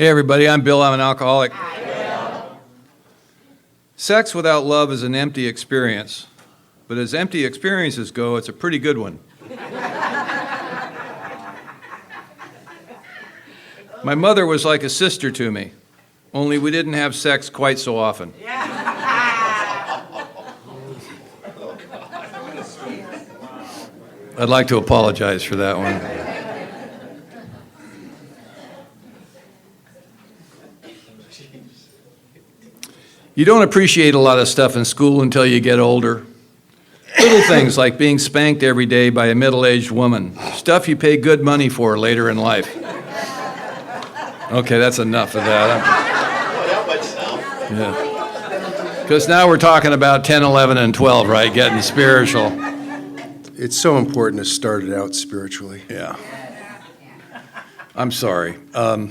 Hey everybody, I'm Bill. I'm an alcoholic. Sex without love is an empty experience, but as empty experiences go, it's a pretty good one. My mother was like a sister to me, only we didn't have sex quite so often. I'd like to apologize for that one. You don't appreciate a lot of stuff in school until you get older. Little things like being spanked every day by a middle-aged woman. Stuff you pay good money for later in life. Okay, that's enough of that. Yeah. Because now we're talking about 10, 11, and 12, right? Getting spiritual. It's so important to start it out spiritually. Yeah. I'm sorry. No,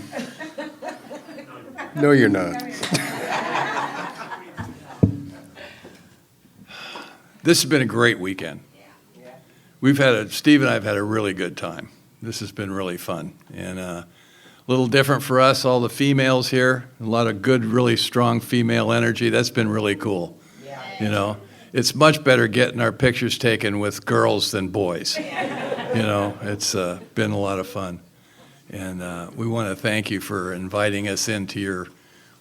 you're not. This has been a great weekend. Steve and I have had a really good time. This has been really fun. And a little different for us, all the females here, a lot of good, really strong female energy. That's been really cool. You know, it's much better getting our pictures taken with girls than boys. You know, it's been a lot of fun. And we want to thank you for inviting us into your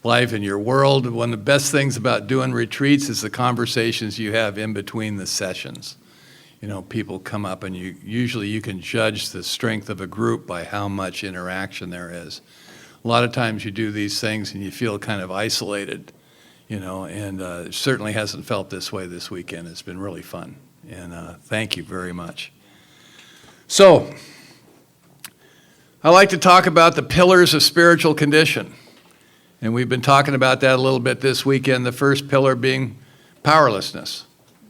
life and your world. One of the best things about doing retreats is the conversations you have in between the sessions. You know, people come up and usually you can judge the strength of a group by how much interaction there is. A lot of times you do these things and you feel kind of isolated, you know, and it certainly hasn't felt this way this weekend. It's been really fun, and thank you very much. So, I like to talk about the pillars of spiritual condition. And we've been talking about that a little bit this weekend, the first pillar being powerlessness.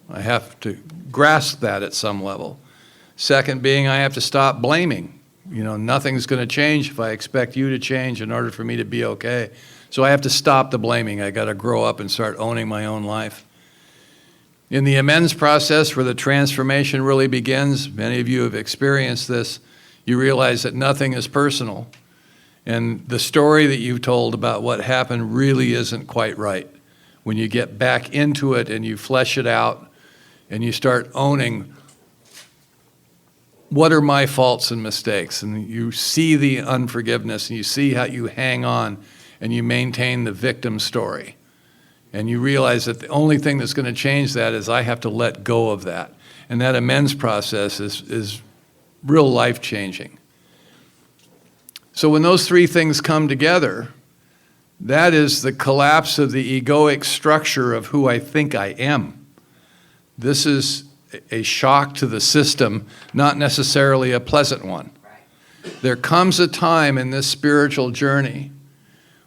I have to grasp that at some level. Second being I have to stop blaming. You know, nothing's going to change if I expect you to change in order for me to be okay. So I have to stop the blaming. I got to grow up and start owning my own life. In the amends process where the transformation really begins, many of you have experienced this, you realize that nothing is personal. And the story that you've told about what happened really isn't quite right. When you get back into it and you flesh it out and you start owning what are my faults and mistakes, and you see the unforgiveness and you see how you hang on and you maintain the victim story. And you realize that the only thing that's going to change that is I have to let go of that. And that amends process is real life-changing. So when those three things come together, that is the collapse of the egoic structure of who I think I am. This is a shock to the system, not necessarily a pleasant one. There comes a time in this spiritual journey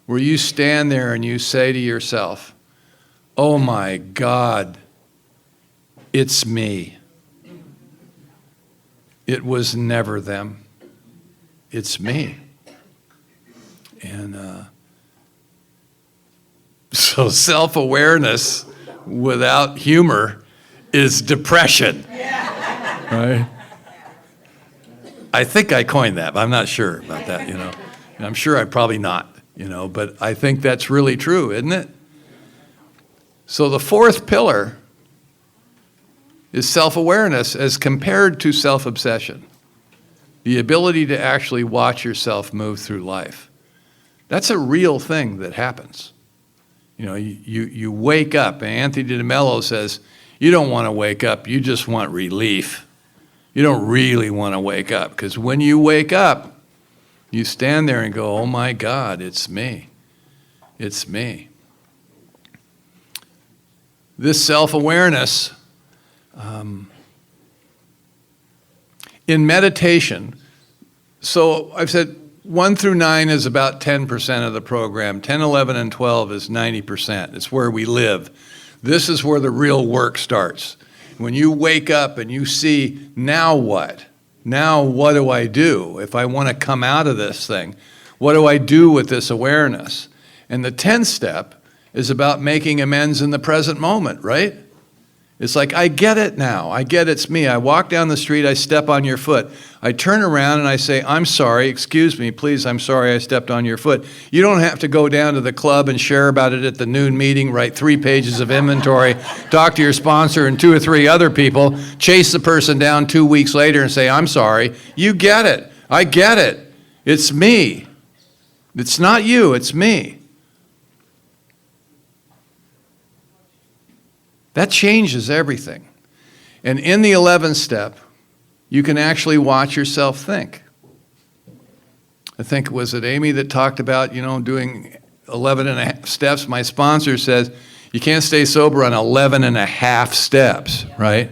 where you stand there and you say to yourself, oh my God, it's me. It was never them. It's me. And so self-awareness without humor is depression, right? I think I coined that, but I'm not sure about that, you know. And I'm sure I'm probably not, you know, but I think that's really true, isn't it? So the fourth pillar is self-awareness as compared to self-obsession. The ability to actually watch yourself move through life. That's a real thing that happens. You know, you wake up, and Anthony DeMello says, you don't want to wake up, you just want relief. You don't really want to wake up, because when you wake up, you stand there and go, oh my God, it's me. It's me. This self-awareness, in meditation, so I've said 1 through 9 is about 10% of the program. 10, 11, and 12 is 90%. It's where we live. This is where the real work starts. When you wake up and you see, now what? Now what do I do? If I want to come out of this thing, what do I do with this awareness? And the 10th step is about making amends in the present moment, right? It's like, I get it now. I get it's me. I walk down the street, I step on your foot. I turn around and I say, I'm sorry, excuse me, please, I'm sorry I stepped on your foot. You don't have to go down to the club and share about it at the noon meeting, write 3 pages of inventory, talk to your sponsor and 2 or 3 other people, chase the person down 2 weeks later and say, I'm sorry. You get it. I get it. It's me. It's not you, it's me. That changes everything. And in the 11th step, you can actually watch yourself think. I think, was it Amy that talked about, doing 11 and a half steps? My sponsor says, you can't stay sober on 11 and a half steps, right?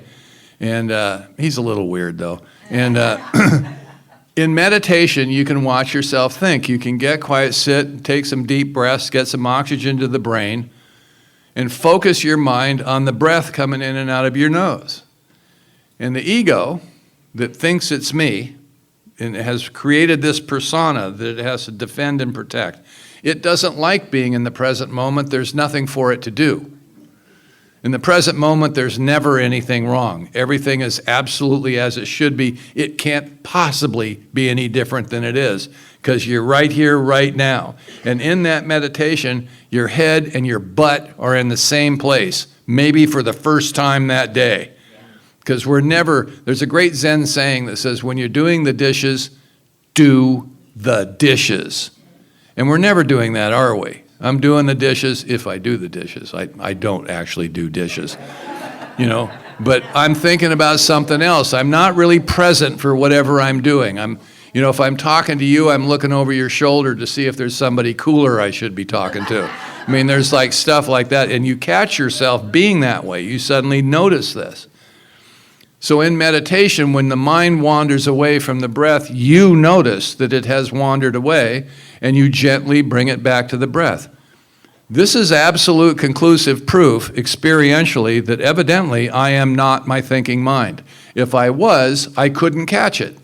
And he's a little weird, though. And in meditation, you can watch yourself think. You can get quiet, sit, take some deep breaths, get some oxygen to the brain, and focus your mind on the breath coming in and out of your nose. And the ego that thinks it's me and has created this persona that it has to defend and protect, it doesn't like being in the present moment. There's nothing for it to do. In the present moment, there's never anything wrong. Everything is absolutely as it should be. It can't possibly be any different than it is, because you're right here, right now. And in that meditation, your head and your butt are in the same place, maybe for the first time that day. Because there's a great Zen saying that says, when you're doing the dishes, do the dishes. And we're never doing that, are we? I'm doing the dishes if I do the dishes. I don't actually do dishes, but I'm thinking about something else. I'm not really present for whatever I'm doing. If I'm talking to you, I'm looking over your shoulder to see if there's somebody cooler I should be talking to. There's like stuff like that, and you catch yourself being that way. You suddenly notice this. So in meditation, when the mind wanders away from the breath, you notice that it has wandered away, and you gently bring it back to the breath. This is absolute conclusive proof, experientially, that evidently I am not my thinking mind. If I was, I couldn't catch it.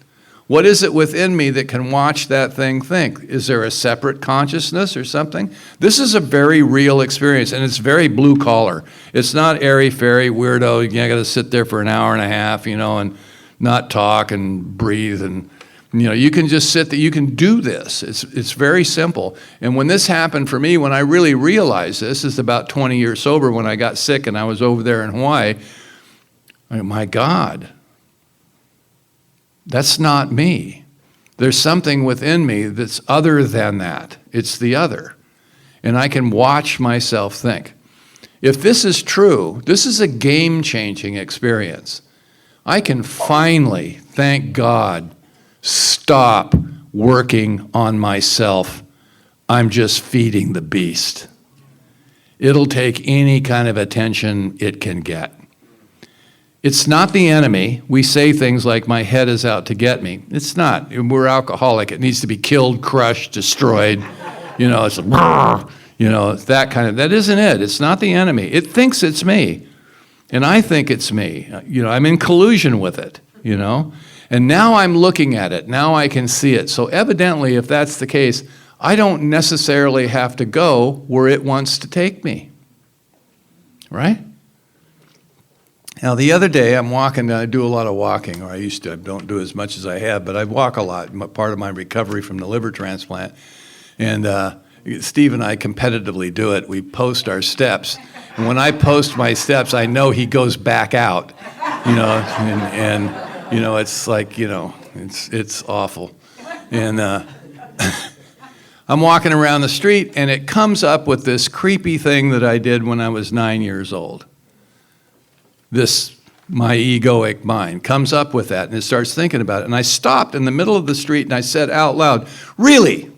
What is it within me that can watch that thing think? Is there a separate consciousness or something? This is a very real experience, and it's very blue collar. It's not airy-fairy, weirdo, you got to sit there for an hour and a half, and not talk and breathe. And, you can just sit there, you can do this. It's very simple. And when this happened for me, when I really realized this is about 20 years sober, when I got sick and I was over there in Hawaii, my God. That's not me. There's something within me that's other than that. It's the other. And I can watch myself think. If this is true, this is a game-changing experience. I can finally, thank God, stop working on myself. I'm just feeding the beast. It'll take any kind of attention it can get. It's not the enemy. We say things like, my head is out to get me. It's not. We're alcoholic. It needs to be killed, crushed, destroyed. It's that kind of, that isn't it. It's not the enemy. It thinks it's me. And I think it's me. I'm in collusion with it, And now I'm looking at it. Now I can see it. So evidently, if that's the case, I don't necessarily have to go where it wants to take me. Right? Now, the other day, I'm walking, I do a lot of walking, or I used to, I don't do as much as I have, but I walk a lot, part of my recovery from the liver transplant. And Steve and I competitively do it. We post our steps. And when I post my steps, I know he goes back out, and it's like, it's awful. And I'm walking around the street, and it comes up with this creepy thing that I did when I was 9 years old. My egoic mind comes up with that, and it starts thinking about it. And I stopped in the middle of the street, and I said out loud, really?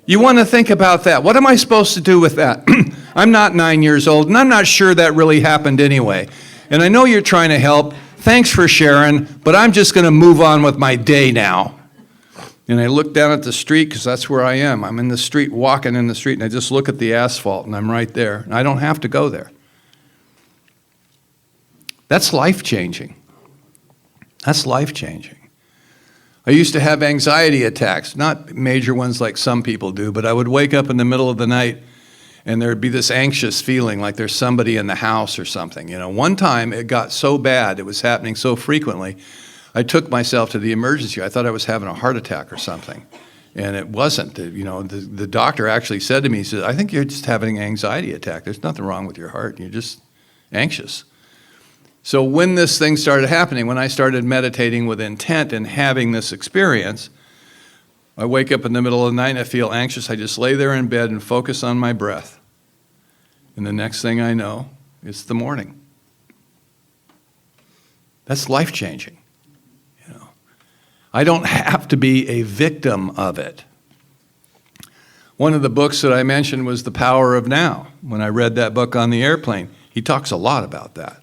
You want to think about that? What am I supposed to do with that? I'm not 9 years old, and I'm not sure that really happened anyway. And I know you're trying to help. Thanks for sharing, but I'm just going to move on with my day now. And I look down at the street, because that's where I am. I'm in the street, walking in the street, and I just look at the asphalt, and I'm right there. And I don't have to go there. That's life-changing. That's life-changing. I used to have anxiety attacks, not major ones like some people do, but I would wake up in the middle of the night and there'd be this anxious feeling like there's somebody in the house or something. One time it got so bad, it was happening so frequently, I took myself to the emergency. I thought I was having a heart attack or something, and it wasn't. The doctor actually said to me, he said, I think you're just having an anxiety attack. There's nothing wrong with your heart. You're just anxious. So when this thing started happening, when I started meditating with intent and having this experience, I wake up in the middle of the night and I feel anxious. I just lay there in bed and focus on my breath. And the next thing I know, it's the morning. That's life-changing. I don't have to be a victim of it. One of the books that I mentioned was The Power of Now. When I read that book on the airplane, he talks a lot about that.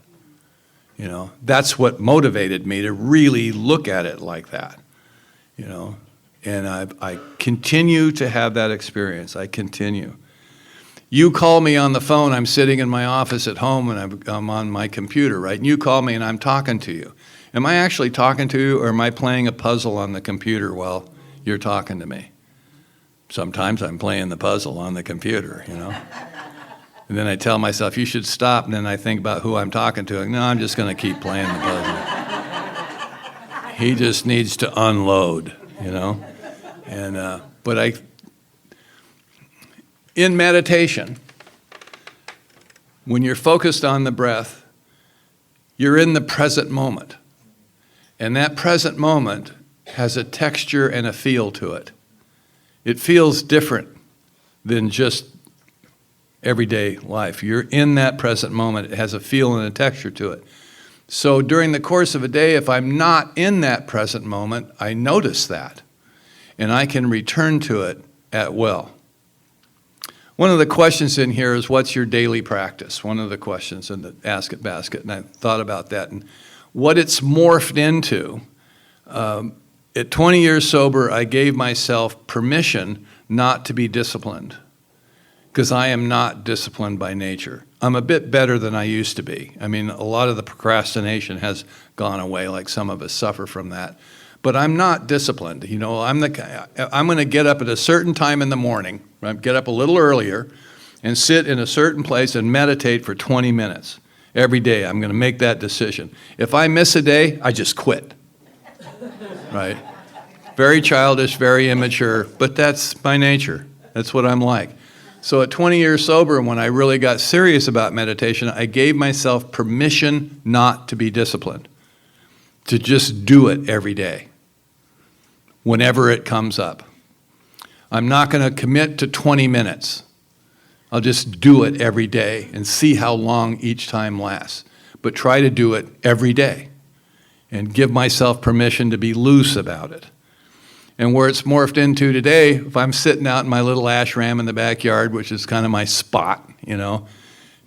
That's what motivated me to really look at it like that. And I continue to have that experience. I continue. You call me on the phone, I'm sitting in my office at home and I'm on my computer, right? And you call me and I'm talking to you. Am I actually talking to you, or am I playing a puzzle on the computer while you're talking to me? Sometimes I'm playing the puzzle on the computer, And then I tell myself, you should stop, and then I think about who I'm talking to. No, I'm just going to keep playing the puzzle. He just needs to unload, And in meditation, when you're focused on the breath, you're in the present moment. And that present moment has a texture and a feel to it. It feels different than just everyday life. You're in that present moment. It has a feel and a texture to it. So during the course of a day, if I'm not in that present moment, I notice that. And I can return to it at will. One of the questions in here is, what's your daily practice? One of the questions in the Ask It basket, and I thought about that. And what it's morphed into, at 20 years sober, I gave myself permission not to be disciplined, because I am not disciplined by nature. I'm a bit better than I used to be. I mean, a lot of the procrastination has gone away, like some of us suffer from that. But I'm not disciplined. I'm going to get up at a certain time in the morning, right? Get up a little earlier and sit in a certain place and meditate for 20 minutes. Every day, I'm going to make that decision. If I miss a day, I just quit, right? Very childish, very immature, but that's my nature. That's what I'm like. So at 20 years sober, when I really got serious about meditation, I gave myself permission not to be disciplined, to just do it every day, whenever it comes up. I'm not going to commit to 20 minutes. I'll just do it every day and see how long each time lasts. But try to do it every day and give myself permission to be loose about it. And where it's morphed into today, if I'm sitting out in my little ashram in the backyard, which is kind of my spot,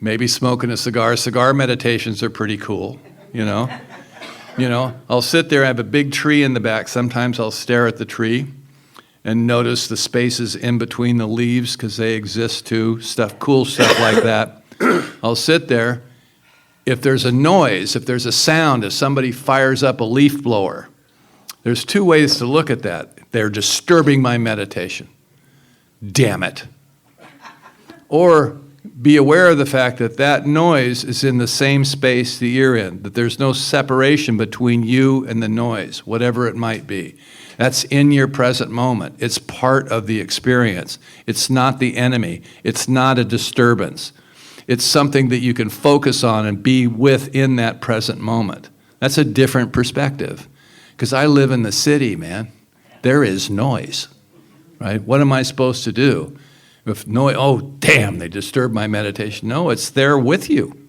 maybe smoking a cigar. Cigar meditations are pretty cool, I'll sit there, I have a big tree in the back. Sometimes I'll stare at the tree and notice the spaces in between the leaves, because they exist too, cool stuff like that. I'll sit there. If there's a noise, if there's a sound, if somebody fires up a leaf blower, there's two ways to look at that. They're disturbing my meditation. Damn it. Or be aware of the fact that that noise is in the same space that you're in, that there's no separation between you and the noise, whatever it might be. That's in your present moment. It's part of the experience. It's not the enemy. It's not a disturbance. It's something that you can focus on and be with in that present moment. That's a different perspective. Because I live in the city, man. There is noise, right? What am I supposed to do? If noise, oh, damn, they disturbed my meditation. No, it's there with you.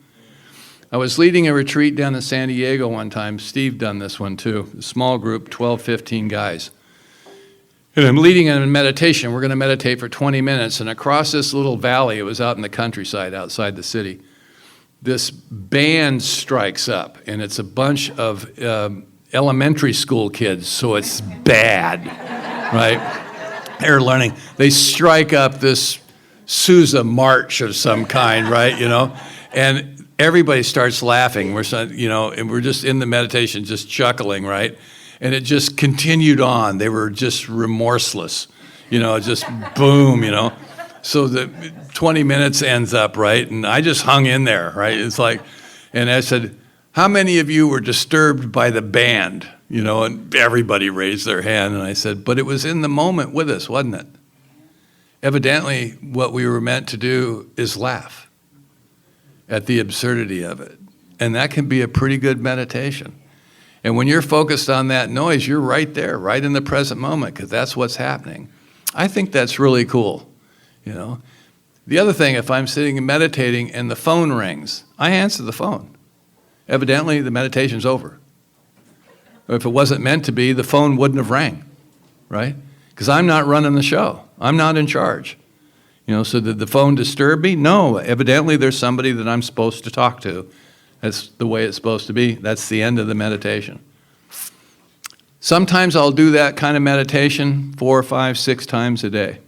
I was leading a retreat down in San Diego one time. Steve done this one too. A small group, 12, 15 guys. And I'm leading a meditation. We're going to meditate for 20 minutes. And across this little valley, it was out in the countryside outside the city, this band strikes up. And it's a bunch of elementary school kids, so it's bad, right? They're learning. They strike up this Sousa march of some kind, right? And everybody starts laughing. And we're just in the meditation, just chuckling, right? And it just continued on. They were just remorseless, just boom, So the 20 minutes ends up, right? And I just hung in there, right? It's like, and I said, how many of you were disturbed by the band? You know, and everybody raised their hand. And I said, but it was in the moment with us, wasn't it? Evidently, what we were meant to do is laugh at the absurdity of it. And that can be a pretty good meditation. And when you're focused on that noise, you're right there, right in the present moment, because that's what's happening. I think that's really cool, you know. The other thing, if I'm sitting and meditating and the phone rings, I answer the phone. Evidently, the meditation's over. Or if it wasn't meant to be, the phone wouldn't have rang, right? Because I'm not running the show. I'm not in charge. You know, so did the phone disturb me? No, evidently there's somebody that I'm supposed to talk to. That's the way it's supposed to be. That's the end of the meditation. Sometimes I'll do that kind of meditation 4, 5, 6 times a day.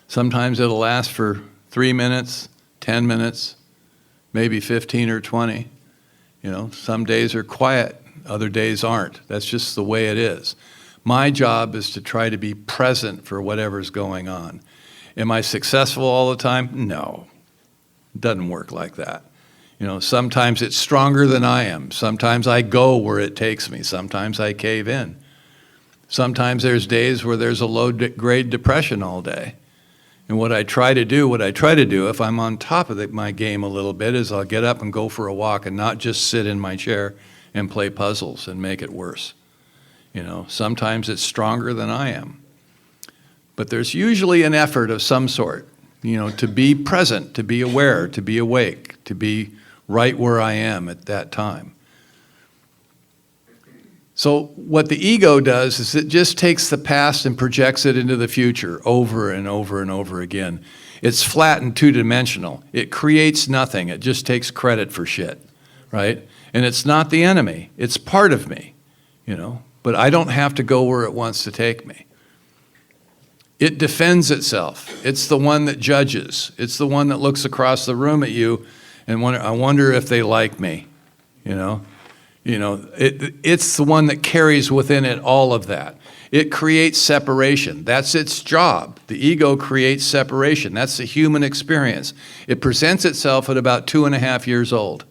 Sometimes it'll last for 3 minutes, 10 minutes, maybe 15 or 20. You know, some days are quiet, other days aren't. That's just the way it is. My job is to try to be present for whatever's going on. Am I successful all the time? No, it doesn't work like that. You know, sometimes it's stronger than I am. Sometimes I go where it takes me. Sometimes I cave in. Sometimes there's days where there's a low-grade depression all day. And what I try to do, if I'm on top of my game a little bit, is I'll get up and go for a walk and not just sit in my chair and play puzzles and make it worse. You know, sometimes it's stronger than I am. But there's usually an effort of some sort, you know, to be present, to be aware, to be awake, to be right where I am at that time. So what the ego does is it just takes the past and projects it into the future over and over and over again. It's flat and two-dimensional. It creates nothing. It just takes credit for shit, right? And it's not the enemy. It's part of me, you know, but I don't have to go where it wants to take me. It defends itself. It's the one that judges. It's the one that looks across the room at you and I wonder if they like me, you know. It's the one that carries within it all of that. It creates separation. That's its job. The ego creates separation. That's the human experience. It presents itself at about 2.5 years old.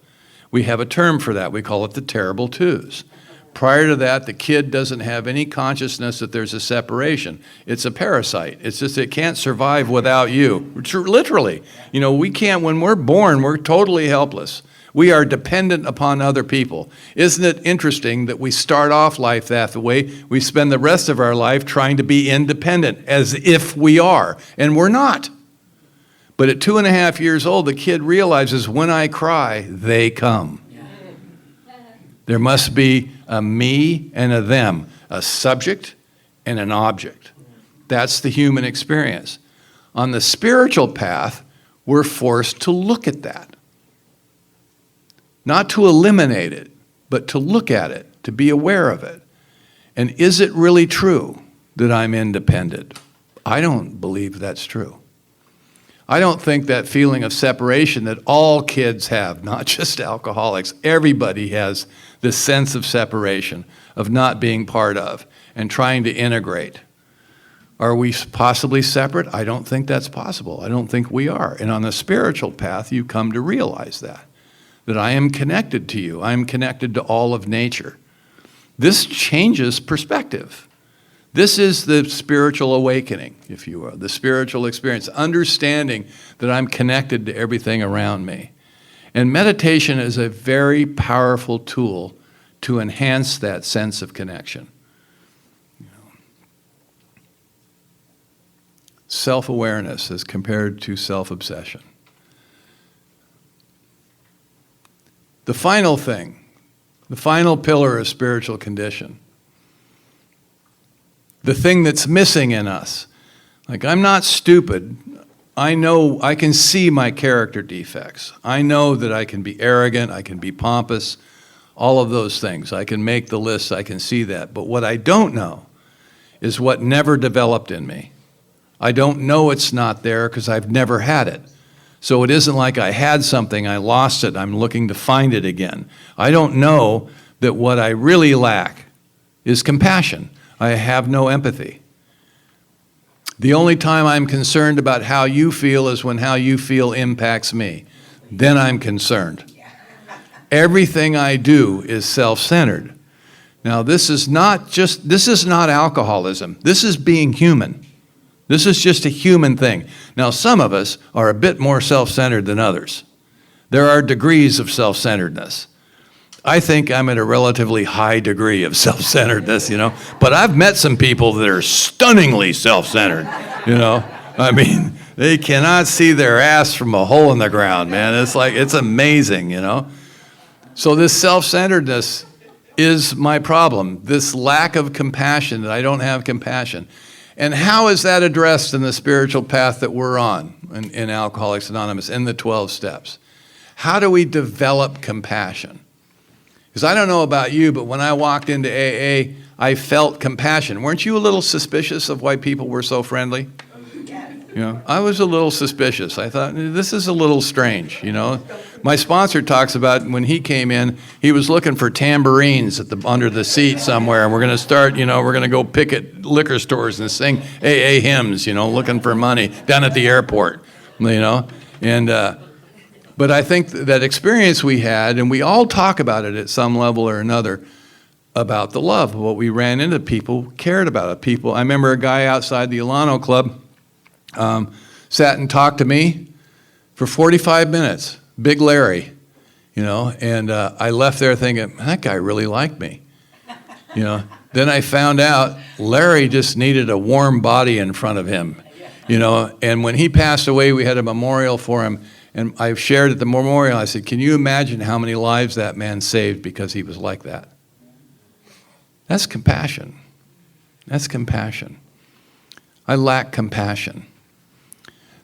We have a term for that. We call it the terrible twos. Prior to that, the kid doesn't have any consciousness that there's a separation. It's a parasite. It's just it can't survive without you. Literally. You know, we can't, when we're born, we're totally helpless. We are dependent upon other people. Isn't it interesting that we start off life that way? We spend the rest of our life trying to be independent, as if we are, and we're not. But at 2.5 years old, the kid realizes when I cry, they come. There must be a me and a them, a subject and an object. That's the human experience. On the spiritual path, we're forced to look at that. Not to eliminate it, but to look at it, to be aware of it. And is it really true that I'm independent? I don't believe that's true. I don't think that feeling of separation that all kids have, not just alcoholics, everybody has this sense of separation, of not being part of, and trying to integrate. Are we possibly separate? I don't think that's possible. I don't think we are. And on the spiritual path, you come to realize that I am connected to you. I am connected to all of nature. This changes perspective. This is the spiritual awakening, if you will, the spiritual experience, understanding that I'm connected to everything around me. And meditation is a very powerful tool to enhance that sense of connection. Self-awareness as compared to self-obsession. The final thing, the final pillar of spiritual condition, the thing that's missing in us. Like, I'm not stupid. I know, I can see my character defects. I know that I can be arrogant, I can be pompous, all of those things. I can make the list, I can see that. But what I don't know is what never developed in me. I don't know it's not there because I've never had it. So it isn't like I had something, I lost it, I'm looking to find it again. I don't know that what I really lack is compassion. I have no empathy. The only time I'm concerned about how you feel is when how you feel impacts me. Then I'm concerned. Everything I do is self-centered. Now, this is not alcoholism. This is being human. This is just a human thing. Now, some of us are a bit more self-centered than others. There are degrees of self-centeredness. I think I'm at a relatively high degree of self-centeredness, but I've met some people that are stunningly self-centered, I mean, they cannot see their ass from a hole in the ground, man. It's amazing, So this self-centeredness is my problem, this lack of compassion, that I don't have compassion. And how is that addressed in the spiritual path that we're on in Alcoholics Anonymous, in the 12 steps? How do we develop compassion? Because I don't know about you, but when I walked into AA, I felt compassion. Weren't you a little suspicious of why people were so friendly? I was a little suspicious. I thought, this is a little strange, My sponsor talks about when he came in, he was looking for tambourines under the seat somewhere, and we're going to start, we're going to go picket liquor stores and sing AA hymns, looking for money down at the airport, And but I think that experience we had, and we all talk about it at some level or another, about the love, what we ran into, people cared about it. I remember a guy outside the Alano Club sat and talked to me for 45 minutes, Big Larry, and I left there thinking, that guy really liked me, Then I found out Larry just needed a warm body in front of him, and when he passed away, we had a memorial for him. And I shared at the memorial, I said, can you imagine how many lives that man saved because he was like that? That's compassion. That's compassion. I lack compassion.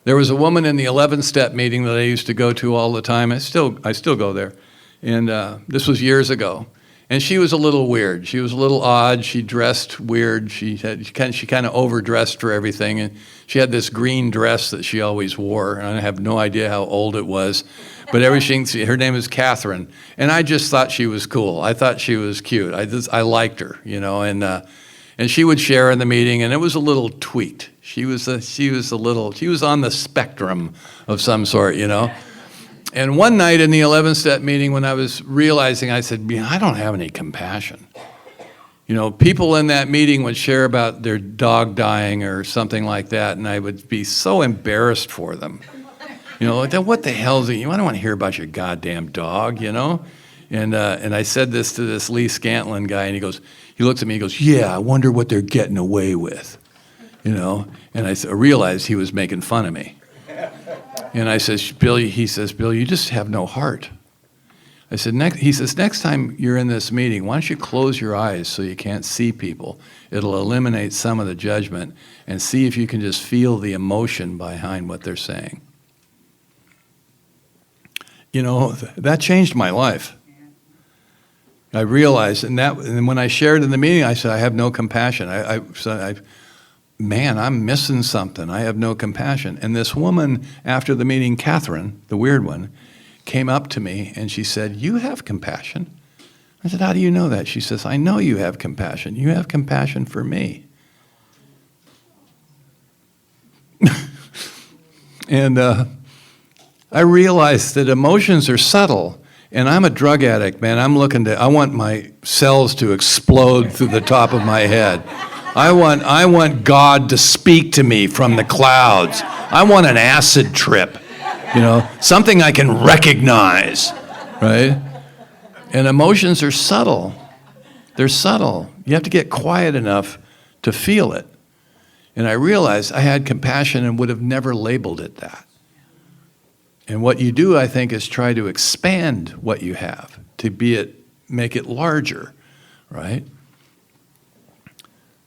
There was a woman in the 11-step meeting that I used to go to all the time. I still go there. And this was years ago. And she was a little weird. She was a little odd. She dressed weird. She kind of overdressed for everything. And she had this green dress that she always wore. And I have no idea how old it was. But her name is Catherine. And I just thought she was cool. I thought she was cute. I liked her, and she would share in the meeting, and it was a little tweaked. She was on the spectrum of some sort, And one night in the 11-step meeting, when I was realizing, I said, I don't have any compassion. People in that meeting would share about their dog dying or something like that, and I would be so embarrassed for them. What the hell is it? I don't want to hear about your goddamn dog, And I said this to this Lee Scantlin guy, and he looks at me, he goes, yeah, I wonder what they're getting away with, And I realized he was making fun of me. And I says, Bill, you just have no heart. I said, next time you're in this meeting, why don't you close your eyes so you can't see people? It'll eliminate some of the judgment and see if you can just feel the emotion behind what they're saying. That changed my life. I realized, and when I shared in the meeting, I said, I have no compassion. Man, I'm missing something. I have no compassion. And this woman, after the meeting, Catherine, the weird one, came up to me and she said, you have compassion. I said, how do you know that? She says, I know you have compassion. You have compassion for me. And I realized that emotions are subtle. And I'm a drug addict, man. I want my cells to explode through the top of my head. I want God to speak to me from the clouds. I want an acid trip, something I can recognize, right? And emotions are subtle. They're subtle. You have to get quiet enough to feel it. And I realized I had compassion and would have never labeled it that. And what you do, I think, is try to expand what you have, make it larger, right?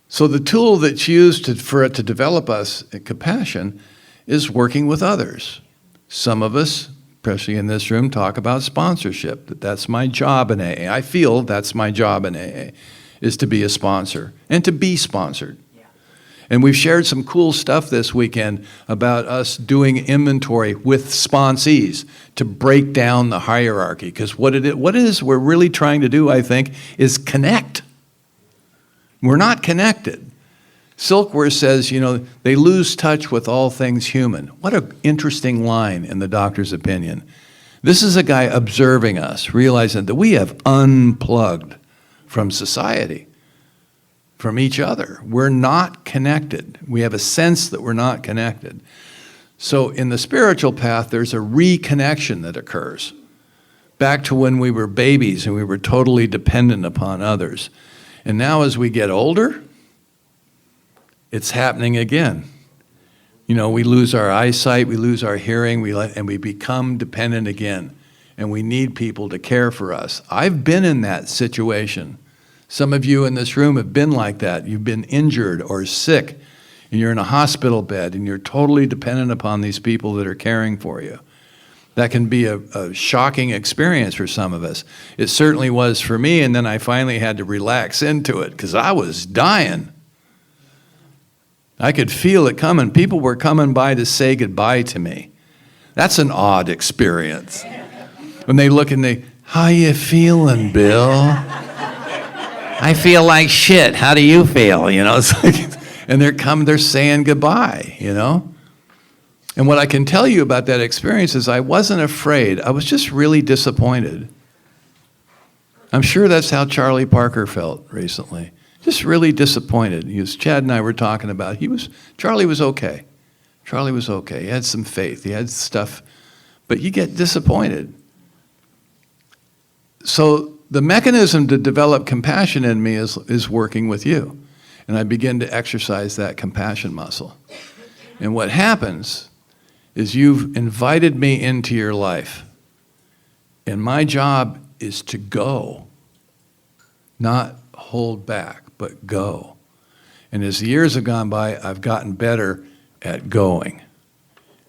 So the tool that's used for it to develop us compassion is working with others. Some of us, especially in this room, talk about sponsorship, that's my job in AA. I feel that's my job in AA, is to be a sponsor and to be sponsored. And we've shared some cool stuff this weekend about us doing inventory with sponsees to break down the hierarchy. Because what it is we're really trying to do, I think, is connect. We're not connected. Silkworth says, they lose touch with all things human. What an interesting line in the doctor's opinion. This is a guy observing us, realizing that we have unplugged from society, from each other. We're not connected. We have a sense that we're not connected. So in the spiritual path, there's a reconnection that occurs back to when we were babies and we were totally dependent upon others. And now as we get older, it's happening again. We lose our eyesight, we lose our hearing, and we become dependent again. And we need people to care for us. I've been in that situation. Some of you in this room have been like that. You've been injured or sick, and you're in a hospital bed, and you're totally dependent upon these people that are caring for you. That can be a shocking experience for some of us. It certainly was for me, and then I finally had to relax into it because I was dying. I could feel it coming. People were coming by to say goodbye to me. That's an odd experience. When they look and they, how you feeling, Bill? I feel like shit. How do you feel? It's like, and they're saying goodbye, And what I can tell you about that experience is I wasn't afraid. I was just really disappointed. I'm sure that's how Charlie Parker felt recently. Just really disappointed. Chad and I were talking about, Charlie was okay. Charlie was okay. He had some faith. He had stuff, but you get disappointed. So the mechanism to develop compassion in me is working with you. And I begin to exercise that compassion muscle. And what happens is you've invited me into your life. And my job is to go, not hold back, but go. And as the years have gone by, I've gotten better at going.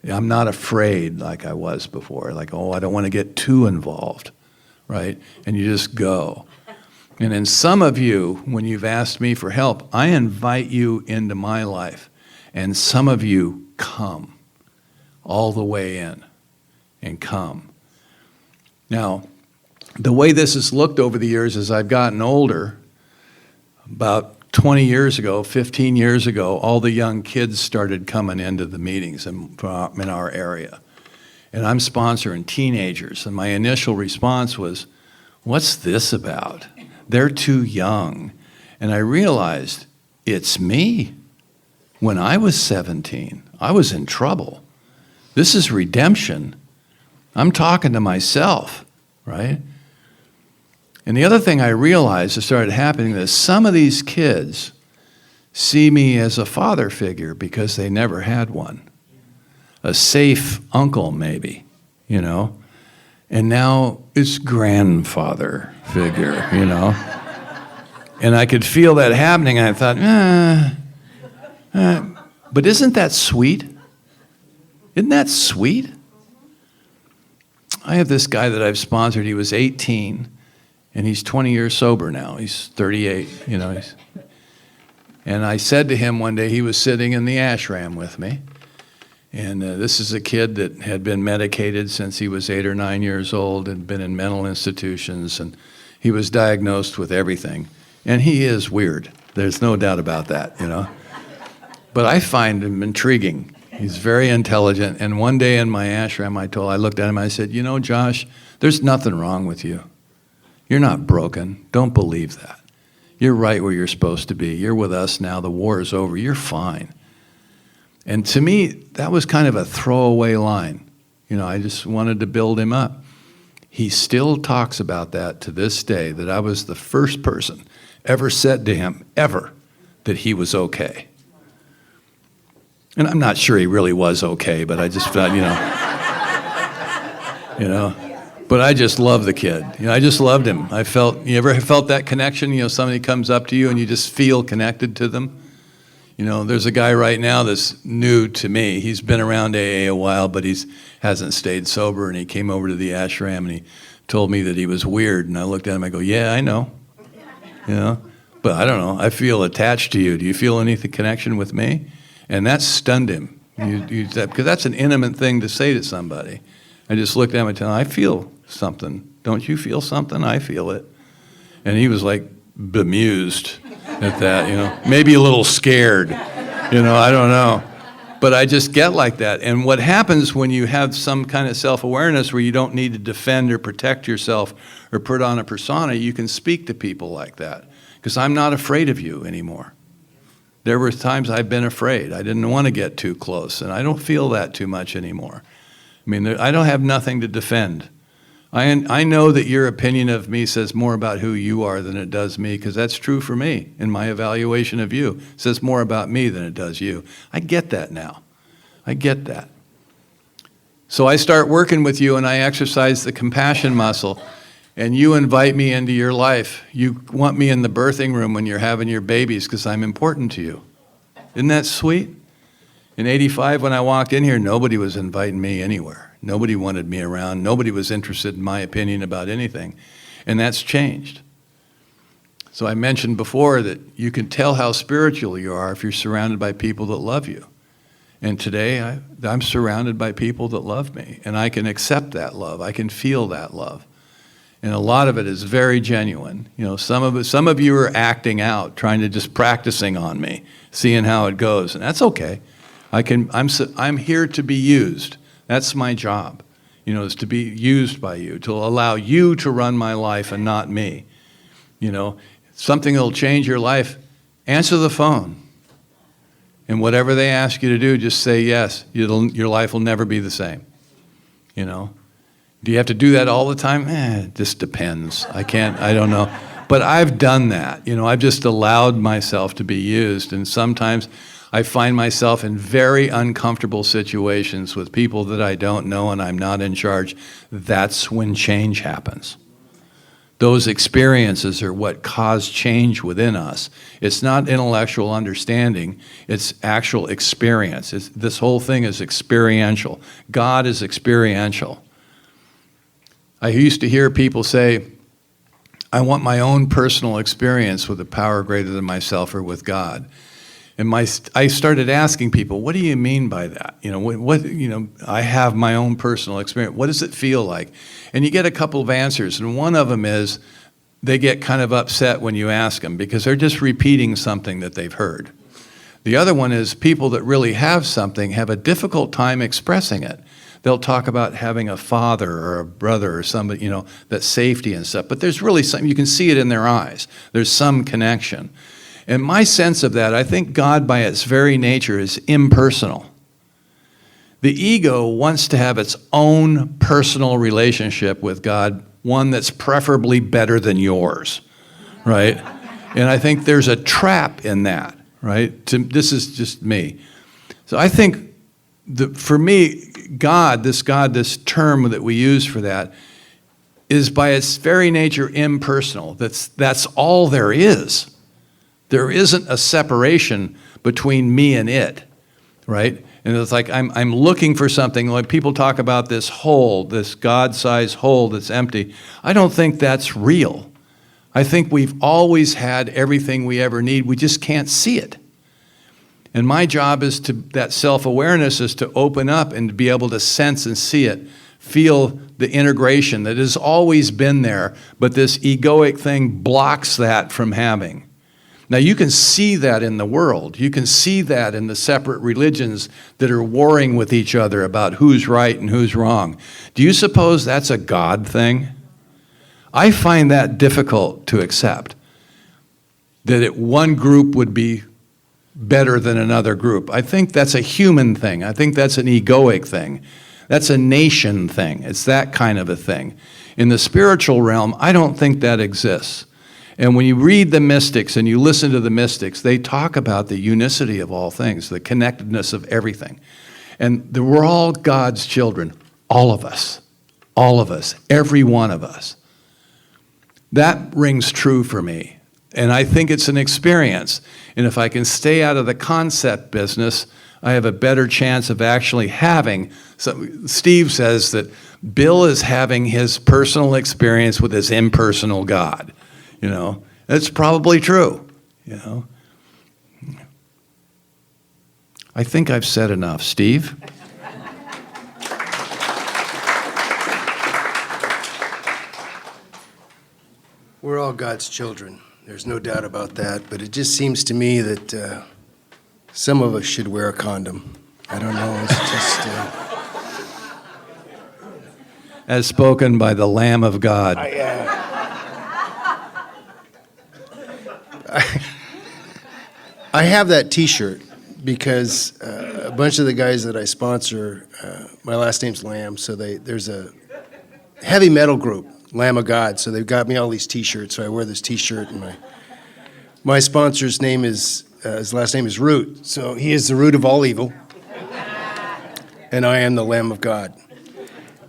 I'm not afraid like I was before, I don't want to get too involved, right? And you just go. And in some of you, when you've asked me for help, I invite you into my life. And some of you come all the way in and come. Now, the way this has looked over the years as I've gotten older, about 20 years ago, 15 years ago, all the young kids started coming into the meetings in our area. And I'm sponsoring teenagers, and my initial response was, what's this about? They're too young. And I realized, it's me. When I was 17, I was in trouble. This is redemption. I'm talking to myself, right? And the other thing I realized that started happening is some of these kids see me as a father figure because they never had one. A safe uncle, maybe, And now it's grandfather figure, And I could feel that happening, and I thought, but isn't that sweet? Isn't that sweet? I have this guy that I've sponsored. He was 18. And he's 20 years sober now. He's 38, And I said to him one day, he was sitting in the ashram with me. And this is a kid that had been medicated since he was 8 or 9 years old and been in mental institutions. And he was diagnosed with everything. And he is weird. There's no doubt about that, But I find him intriguing. He's very intelligent. And one day in my ashram, I looked at him, I said, Josh, there's nothing wrong with you. You're not broken. Don't believe that. You're right where you're supposed to be. You're with us now. The war is over. You're fine. And to me, that was kind of a throwaway line. I just wanted to build him up. He still talks about that to this day, that I was the first person ever said to him, ever, that he was okay. And I'm not sure he really was okay, but I just thought, But I just love the kid. I just loved him. You ever felt that connection? Somebody comes up to you and you just feel connected to them. There's a guy right now that's new to me. He's been around AA a while, but he hasn't stayed sober. And he came over to the ashram and he told me that he was weird. And I looked at him, I go, yeah, I know. But I don't know. I feel attached to you. Do you feel any connection with me? And that stunned him. Because that's an intimate thing to say to somebody. I just looked at him and told him, I feel something. Don't you feel something? I feel it. And he was like bemused at that, you know. Maybe a little scared, you know, I don't know. But I just get like that. And what happens when you have some kind of self-awareness where you don't need to defend or protect yourself or put on a persona, you can speak to people like that. Because I'm not afraid of you anymore. There were times I've been afraid. I didn't want to get too close, and I don't feel that too much anymore. I mean, I don't have nothing to defend. I know that your opinion of me says more about who you are than it does me, because that's true for me in my evaluation of you. It says more about me than it does you. I get that now. I get that. So I start working with you, and I exercise the compassion muscle, and you invite me into your life. You want me in the birthing room when you're having your babies because I'm important to you. Isn't that sweet? In '85, when I walked in here, nobody was inviting me anywhere. Nobody wanted me around. Nobody was interested in my opinion about anything. And that's changed. So I mentioned before that you can tell how spiritual you are if you're surrounded by people that love you. And today, I'm surrounded by people that love me. And I can accept that love. I can feel that love. And a lot of it is very genuine. You know, some of you are acting out, trying to just practicing on me, seeing how it goes. And that's okay. I'm here to be used. That's my job, you know, is to be used by you, to allow you to run my life and not me. You know, something that'll change your life, answer the phone. And whatever they ask you to do, just say yes. Your life will never be the same, you know. Do you have to do that all the time? It just depends. I don't know. But I've done that, you know, I've just allowed myself to be used. And sometimes I find myself in very uncomfortable situations with people that I don't know and I'm not in charge. That's when change happens. Those experiences are what cause change within us. It's not intellectual understanding, it's actual experience. This whole thing is experiential. God is experiential. I used to hear people say, I want my own personal experience with a power greater than myself or with God. And I started asking people, what do you mean by that? You know, I have my own personal experience. What does it feel like? And you get a couple of answers, and one of them is they get kind of upset when you ask them because they're just repeating something that they've heard. The other one is people that really have something have a difficult time expressing it. They'll talk about having a father or a brother or somebody, you know, that safety and stuff, but there's really something, you can see it in their eyes. There's some connection. And my sense of that, I think God by its very nature is impersonal. The ego wants to have its own personal relationship with God, one that's preferably better than yours, right? And I think there's a trap in that, right? This is just me. So I think for me, this term that we use for that, is by its very nature impersonal. That's all there is. There isn't a separation between me and it, right? And it's like I'm looking for something, like people talk about this hole, this God-sized hole that's empty. I don't think that's real. I think we've always had everything we ever need. We just can't see it. And my job is that self-awareness is to open up and to be able to sense and see it, feel the integration that has always been there, but this egoic thing blocks that from having. Now you can see that in the world. You can see that in the separate religions that are warring with each other about who's right and who's wrong. Do you suppose that's a God thing? I find that difficult to accept, that one group would be better than another group. I think that's a human thing. I think that's an egoic thing. That's a nation thing. It's that kind of a thing. In the spiritual realm, I don't think that exists. And when you read the mystics and you listen to the mystics, they talk about the unicity of all things, the connectedness of everything. And we're all God's children, all of us, every one of us. That rings true for me. And I think it's an experience. And if I can stay out of the concept business, I have a better chance of actually having. So Steve says that Bill is having his personal experience with his impersonal God. You know, that's probably true, you know. I think I've said enough. Steve? We're all God's children. There's no doubt about that. But it just seems to me that some of us should wear a condom. I don't know. It's just. As spoken by the Lamb of God. I have that T-shirt because a bunch of the guys that I sponsor, my last name's Lamb, so there's a heavy metal group, Lamb of God, so they've got me all these T-shirts, so I wear this T-shirt, and my sponsor's name is, his last name is Root, so he is the root of all evil, and I am the Lamb of God.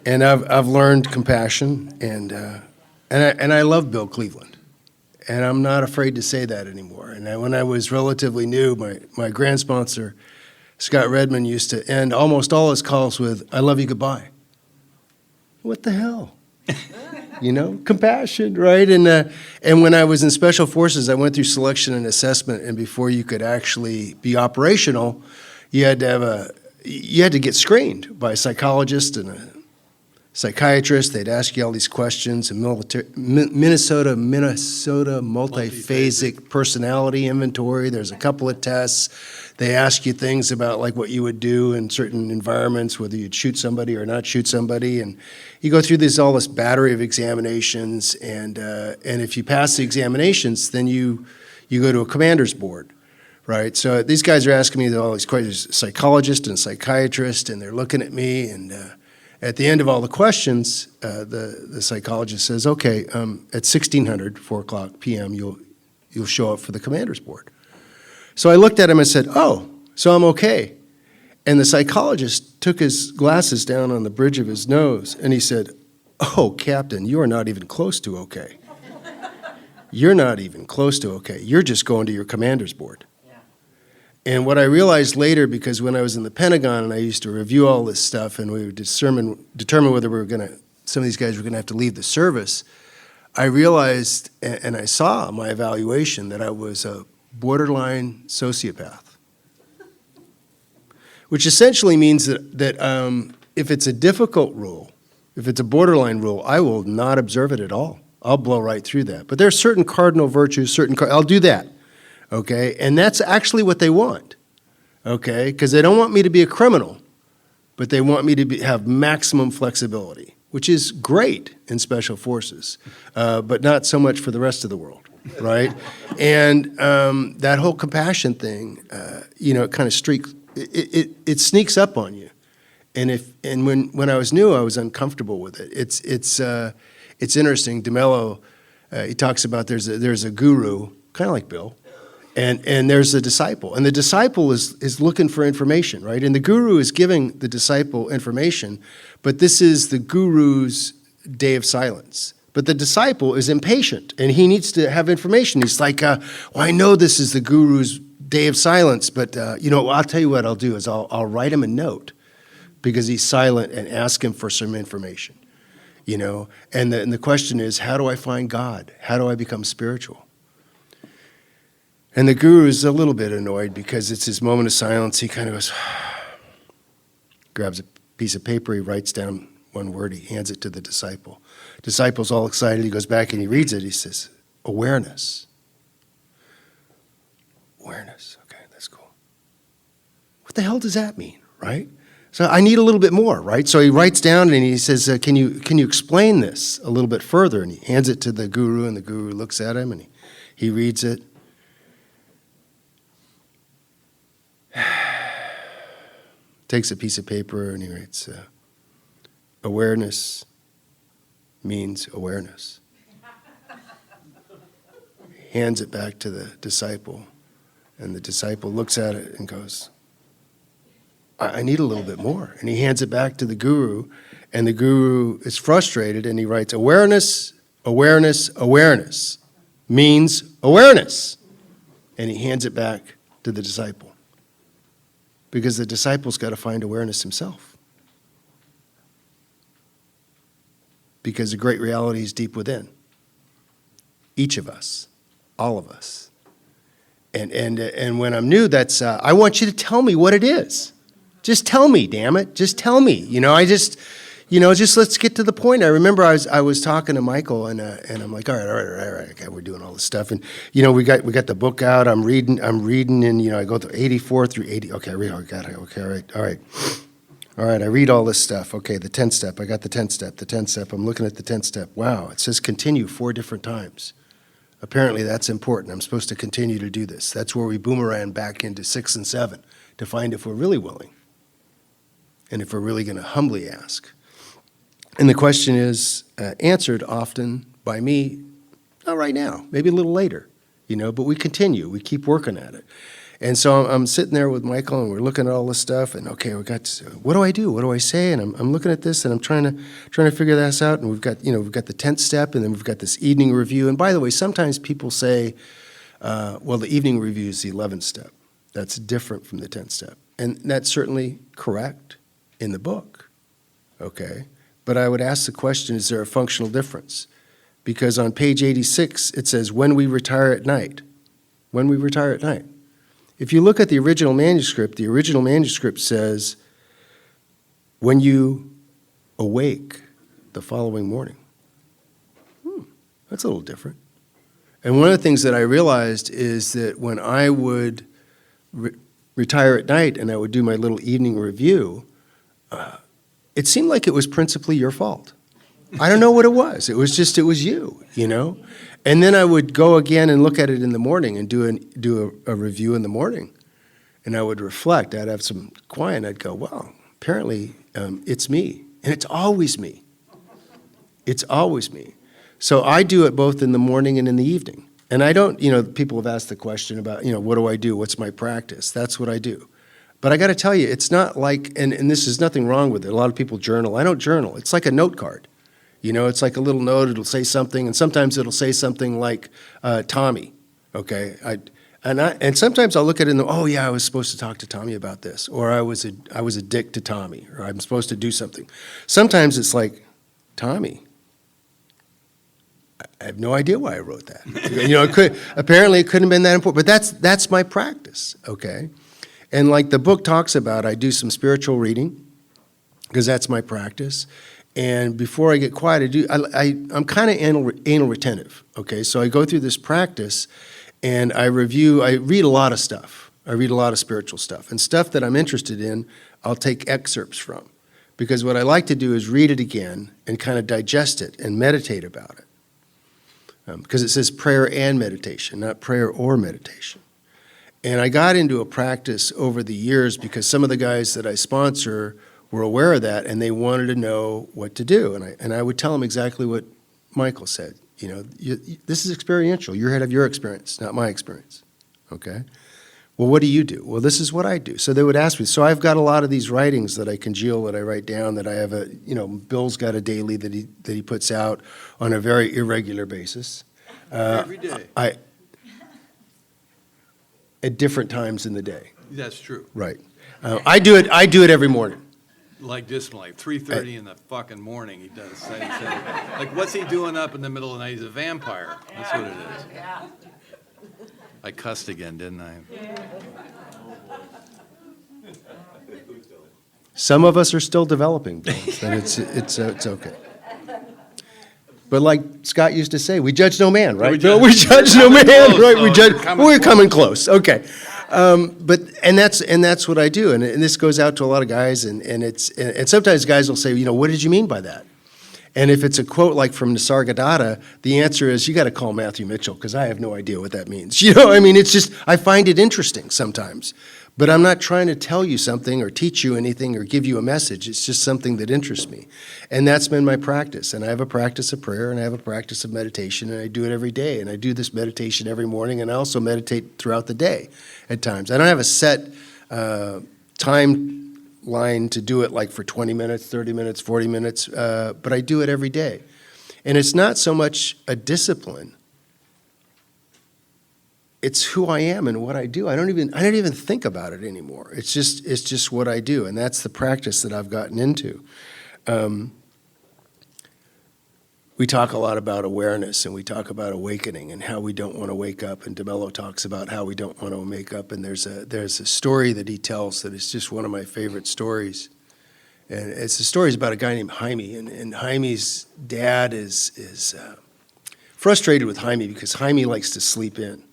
And I've learned compassion, and I love Bill Cleveland. And I'm not afraid to say that anymore. And when I was relatively new, my grand sponsor, Scott Redmond, used to end almost all his calls with, "I love you, goodbye." What the hell? You know, compassion, right? And when I was in Special Forces, I went through selection and assessment, and before you could actually be operational, you had to get screened by a psychologist and a psychiatrist. They'd ask you all these questions, a Minnesota multiphasic personality inventory. There's a couple of tests. They ask you things about like what you would do in certain environments, whether you'd shoot somebody or not shoot somebody. And you go through all this battery of examinations, and if you pass the examinations, then you go to a commander's board. Right, so these guys are asking me all these questions, psychologist and psychiatrist, and they're looking at me, and at the end of all the questions, the psychologist says, "Okay, at 1600, 4 o'clock p.m., you'll show up for the commander's board." So I looked at him and said, "Oh, so I'm okay." And the psychologist took his glasses down on the bridge of his nose, and he said, "Oh, Captain, you are not even close to okay. You're not even close to okay. You're just going to your commander's board." And what I realized later, because when I was in the Pentagon and I used to review all this stuff and we would determine whether some of these guys were going to have to leave the service, I realized and I saw my evaluation that I was a borderline sociopath, which essentially means that if it's a difficult rule, if it's a borderline rule, I will not observe it at all. I'll blow right through that. But there are certain cardinal virtues, I'll do that. Okay, and that's actually what they want, okay, because they don't want me to be a criminal, but they want me to have maximum flexibility, which is great in Special Forces, but not so much for the rest of the world, right? And that whole compassion thing, it kind of it sneaks up on you, and when I was new, I was uncomfortable with it. It's interesting. DeMello, he talks about there's a guru, kind of like Bill. And there's a disciple, and the disciple is looking for information, right? And the guru is giving the disciple information, but this is the guru's day of silence. But the disciple is impatient, and he needs to have information. He's like, well, I know this is the guru's day of silence, but I'll tell you what I'll do is I'll write him a note because he's silent and ask him for some information, And the question is, how do I find God? How do I become spiritual? And the guru is a little bit annoyed because it's his moment of silence. He kind of goes, grabs a piece of paper, he writes down one word, he hands it to the disciple. Disciple's all excited, he goes back and he reads it, he says, awareness. Awareness, okay, that's cool. What the hell does that mean, right? So I need a little bit more, right? So he writes down and he says, can you explain this a little bit further? And he hands it to the guru, and the guru looks at him and he reads it. Takes a piece of paper and he writes, awareness means awareness. Hands it back to the disciple, and the disciple looks at it and goes, I need a little bit more. And he hands it back to the guru, and the guru is frustrated, and he writes, awareness, awareness, awareness means awareness. And he hands it back to the disciple. Because the disciple's got to find awareness himself. Because the great reality is deep within. Each of us, all of us. And when I'm new, that's, I want you to tell me what it is. Just tell me, damn it. Just tell me. Just let's get to the point. I remember I was talking to Michael, and I'm like, all right, okay, we're doing all this stuff, and we got the book out. I'm reading, and I go through 84 through 80. Okay, I read. Oh, got it. Okay, all right. I read all this stuff. Okay, the 10th step. I got the 10th step. The 10th step. I'm looking at the 10th step. Wow, it says continue 4 different times. Apparently, that's important. I'm supposed to continue to do this. That's where we boomerang back into 6 and 7 to find if we're really willing, and if we're really going to humbly ask. And the question is answered often by me, not right now, maybe a little later, but we continue. We keep working at it. And so I'm sitting there with Michael, and we're looking at all this stuff, and okay, what do I do? What do I say? And I'm looking at this, and I'm trying to figure this out. And we've got the 10th step, and then we've got this evening review. And by the way, sometimes people say, well, the evening review is the 11th step. That's different from the 10th step. And that's certainly correct in the book, okay? But I would ask the question, is there a functional difference? Because on page 86, it says, when we retire at night. When we retire at night. If you look at the original manuscript says, when you awake the following morning. That's a little different. And one of the things that I realized is that when I would retire at night and I would do my little evening review, it seemed like it was principally your fault. I don't know what it was. It was you, And then I would go again and look at it in the morning and do a review in the morning. And I would reflect. I'd have some quiet, and I'd go, well, apparently it's me. And it's always me. It's always me. So I do it both in the morning and in the evening. And I don't, people have asked the question about, what do I do? What's my practice? That's what I do. But I got to tell you, it's not like, and this is nothing wrong with it. A lot of people journal. I don't journal. It's like a note card. It's like a little note. It'll say something, and sometimes it'll say something like Tommy. Okay, and sometimes I'll look at it and oh yeah, I was supposed to talk to Tommy about this, or I was a dick to Tommy, or I'm supposed to do something. Sometimes it's like Tommy. I have no idea why I wrote that. Apparently it couldn't have been that important. But that's my practice. Okay. And like the book talks about, I do some spiritual reading because that's my practice. And before I get quiet, I'm kind of anal retentive, okay? So I go through this practice, and I read a lot of stuff. I read a lot of spiritual stuff. And stuff that I'm interested in, I'll take excerpts from. Because what I like to do is read it again and kind of digest it and meditate about it. Because it says prayer and meditation, not prayer or meditation. And I got into a practice over the years because some of the guys that I sponsor were aware of that, and they wanted to know what to do. And I would tell them exactly what Michael said. This is experiential. You're ahead of your experience, not my experience. Okay? Well, what do you do? Well, this is what I do. So they would ask me. So I've got a lot of these writings that I congeal, that I write down, that I have Bill's got a daily that he puts out on a very irregular basis. Every day. At different times in the day. That's true. Right. I do it every morning. Like this one, like 3:30 in the fucking morning, he does the same thing. Like, what's he doing up in the middle of the night? He's a vampire. That's what it is. I cussed again, didn't I? Some of us are still developing, Bill, and it's okay. But like Scott used to say, we judge no man, right? We judge no man, right? We're coming close. Okay. And that's what I do, and this goes out to a lot of guys, and sometimes guys will say, what did you mean by that? And if it's a quote like from Nisargadatta, the answer is, you got to call Matthew Mitchell, because I have no idea what that means. It's just, I find it interesting sometimes, but I'm not trying to tell you something or teach you anything or give you a message. It's just something that interests me, and that's been my practice. And I have a practice of prayer, and I have a practice of meditation, and I do it every day. And I do this meditation every morning, and I also meditate throughout the day at times. I don't have a set timeline to do it like for 20 minutes, 30 minutes, 40 minutes, but I do it every day. And it's not so much a discipline. It's who I am and what I do. I don't even think about it anymore. It's just what I do, and that's the practice that I've gotten into. We talk a lot about awareness, and we talk about awakening and how we don't want to wake up, and DeMello talks about how we don't want to wake up, and there's a story that he tells that is just one of my favorite stories, And it's the story's about a guy named Jaime, and Jaime's dad is frustrated with Jaime because Jaime likes to sleep in.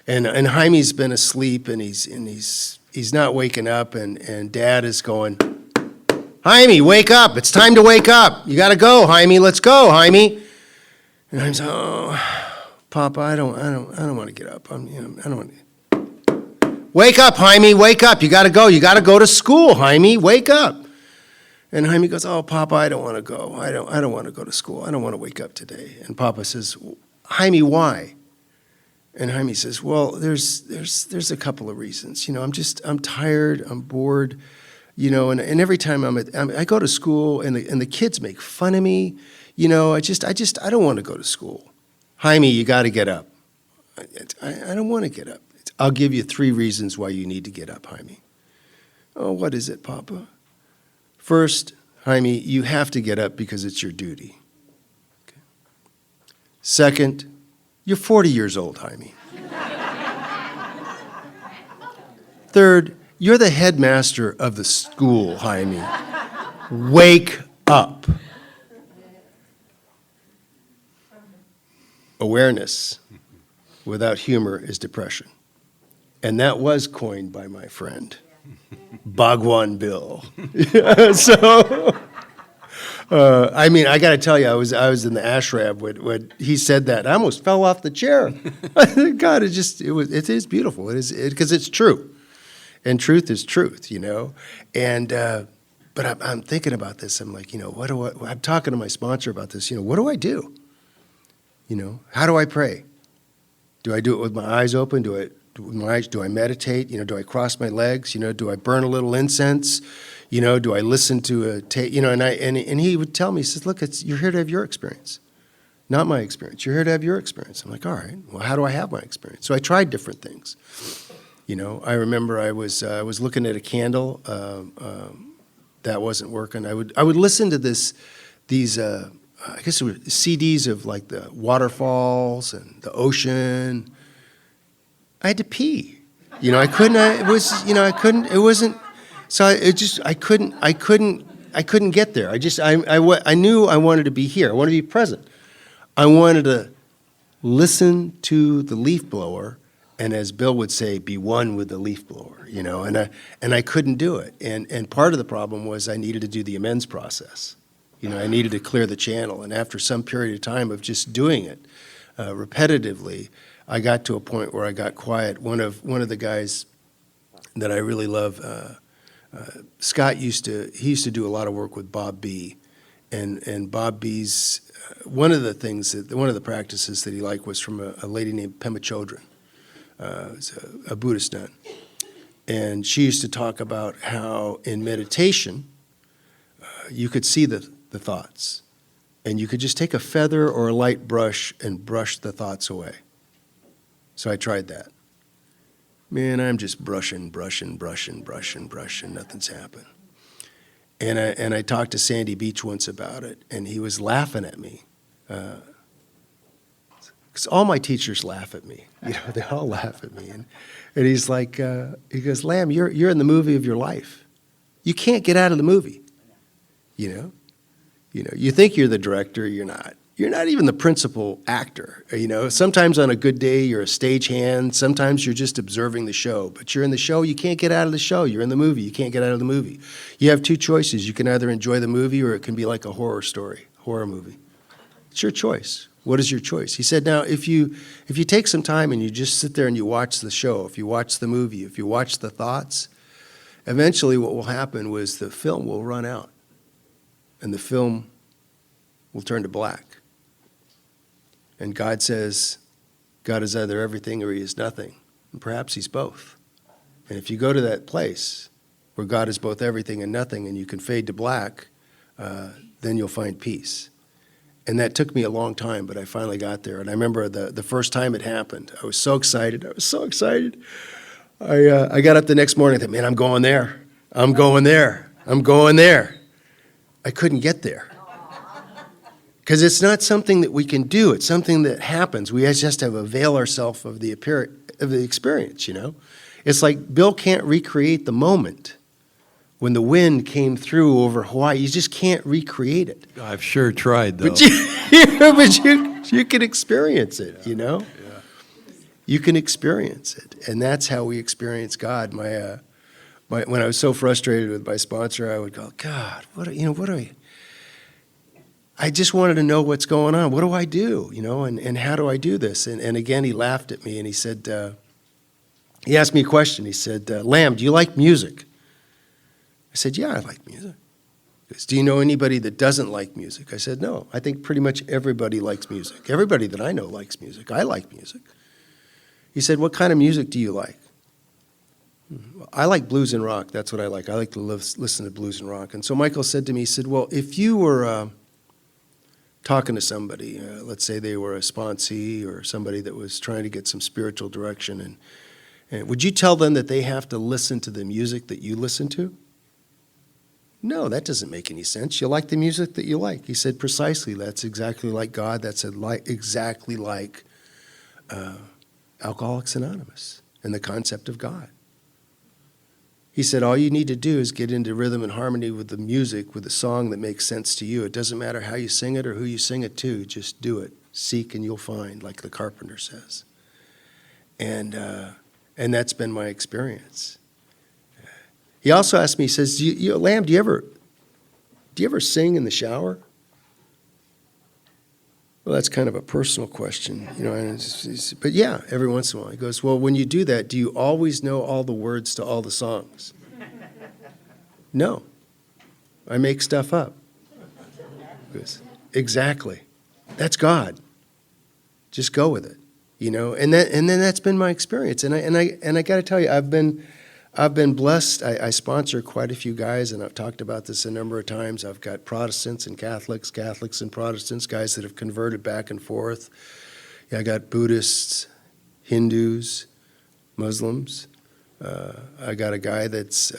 And Jaime's been asleep, and he's not waking up, and Dad is going, Jaime, wake up! It's time to wake up! You got to go, Jaime. Let's go, Jaime. And I'm saying, oh, Papa, I don't want to get up. I don't want to. Wake up, Jaime. Wake up! You got to go. You got to go to school, Jaime. Wake up! And Jaime goes, oh, Papa, I don't want to go. I don't want to go to school. I don't want to wake up today. And Papa says, Jaime, why? And Jaime says, well, there's a couple of reasons. I'm tired, I'm bored, and every time I go to school and the kids make fun of me, I don't want to go to school. Jaime, you got to get up. I don't want to get up. I'll give you 3 reasons why you need to get up, Jaime. Oh, what is it, Papa? First, Jaime, you have to get up because it's your duty. Okay. Second, you're 40 years old, Jaime. Third, you're the headmaster of the school, Jaime. Wake up. Awareness without humor is depression. And that was coined by my friend, Bhagwan Bill. I got to tell you, I was in the ashram when he said that. I almost fell off the chair. God, it is beautiful. It is because it's true, and truth is truth, And but I'm thinking about this. I'm like, I'm talking to my sponsor about this. What do I do? How do I pray? Do I do it with my eyes open? Do I meditate? Do I cross my legs? Do I burn a little incense? Do I listen to a tape? And he would tell me, he says, look, you're here to have your experience, not my experience. You're here to have your experience. I'm like, all right, well, how do I have my experience? So I tried different things. I remember I was looking at a candle that wasn't working. I would listen to these I guess it were CDs of like the waterfalls and the ocean. I had to pee. I couldn't. I couldn't. It wasn't. So I couldn't get there. I knew I wanted to be here. I wanted to be present. I wanted to listen to the leaf blower, and as Bill would say, be one with the leaf blower. And I couldn't do it. And part of the problem was I needed to do the amends process. I needed to clear the channel. And after some period of time of just doing it repetitively, I got to a point where I got quiet. One of the guys that I really love, Scott used to do a lot of work with Bob B. And Bob B's, one of the practices that he liked was from a lady named Pema Chodron, a Buddhist nun. And she used to talk about how in meditation, you could see the thoughts. And you could just take a feather or a light brush and brush the thoughts away. So I tried that. Man, I'm just brushing. Nothing's happened. And I talked to Sandy Beach once about it, and he was laughing at me. Because all my teachers laugh at me. They all laugh at me. And he's like, he goes, Lamb, you're in the movie of your life. You can't get out of the movie. You think you're the director, you're not. You're not even the principal actor. Sometimes on a good day, you're a stagehand. Sometimes you're just observing the show. But you're in the show, you can't get out of the show. You're in the movie, you can't get out of the movie. You have 2 choices. You can either enjoy the movie or it can be like a horror movie. It's your choice. What is your choice? He said, now, if you take some time and you just sit there and you watch the show, if you watch the movie, if you watch the thoughts, eventually what will happen was the film will run out. And the film will turn to black. And God says, God is either everything or he is nothing. And perhaps he's both. And if you go to that place where God is both everything and nothing and you can fade to black, then you'll find peace. And that took me a long time, but I finally got there. And I remember the first time it happened, I was so excited. I got up the next morning and thought, man, I'm going there. I couldn't get there. Because it's not something that we can do. It's something that happens. We just have to avail ourselves of the experience, It's like Bill can't recreate the moment when the wind came through over Hawaii, you just can't recreate it. I've sure tried, though. But you can experience it, you know? Yeah. You can experience it. And that's how we experience God. When I was so frustrated with my sponsor, I would go, God, what do I just wanted to know what's going on. What do I do, and how do I do this? And again, he laughed at me and he said, he asked me a question. He said, Lamb, do you like music? I said, yeah, I like music. He goes, do you know anybody that doesn't like music? I said, no, I think pretty much everybody likes music. Everybody that I know likes music. I like music. He said, what kind of music do you like? I like blues and rock. That's what I like. I like to listen to blues and rock. And so Michael said to me, he said, well, if you were talking to somebody, let's say they were a sponsee or somebody that was trying to get some spiritual direction, and would you tell them that they have to listen to the music that you listen to? No, that doesn't make any sense. You like the music that you like. He said, precisely. That's exactly like God. That's exactly like Alcoholics Anonymous and the concept of God. He said, all you need to do is get into rhythm and harmony with the music, with the song that makes sense to you. It doesn't matter how you sing it or who you sing it to. Just do it. Seek and you'll find, like the Carpenter says. And that's been my experience. He also asked me, he says, Lamb, do you ever sing in the shower? Well, that's kind of a personal question, but yeah, every once in a while. He goes, well, when you do that, do you always know all the words to all the songs? No. I make stuff up. He goes, exactly. That's God. Just go with it, and then that's been my experience. And I got to tell you, I've been blessed. I sponsor quite a few guys, and I've talked about this a number of times. I've got Protestants and Catholics, Catholics and Protestants, guys that have converted back and forth. I got Buddhists, Hindus, Muslims. I got a guy that's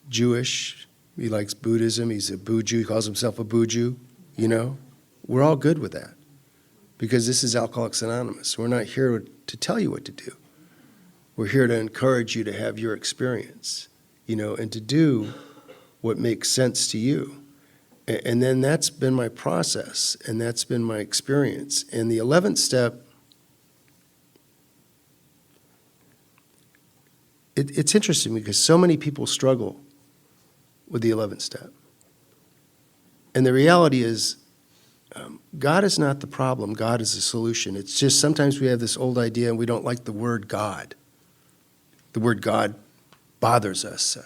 Jewish. He likes Buddhism. He's a Buju. He calls himself a Buju. We're all good with that because this is Alcoholics Anonymous. We're not here to tell you what to do. We're here to encourage you to have your experience, and to do what makes sense to you. And then that's been my process, and that's been my experience. And the 11th step, it's interesting because so many people struggle with the 11th step. And the reality is, God is not the problem. God is the solution. It's just sometimes we have this old idea and we don't like the word God. The word God bothers us.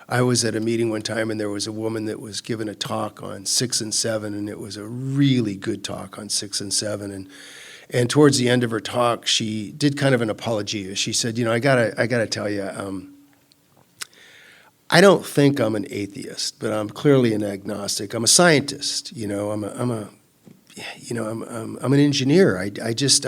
I was at a meeting one time and there was a woman that was given a talk on 6 and 7, and it was a really good talk on 6 and 7. And towards the end of her talk, she did kind of an apologia. She said, I gotta tell you, I don't think I'm an atheist, but I'm clearly an agnostic. I'm a scientist. I'm an engineer. I just.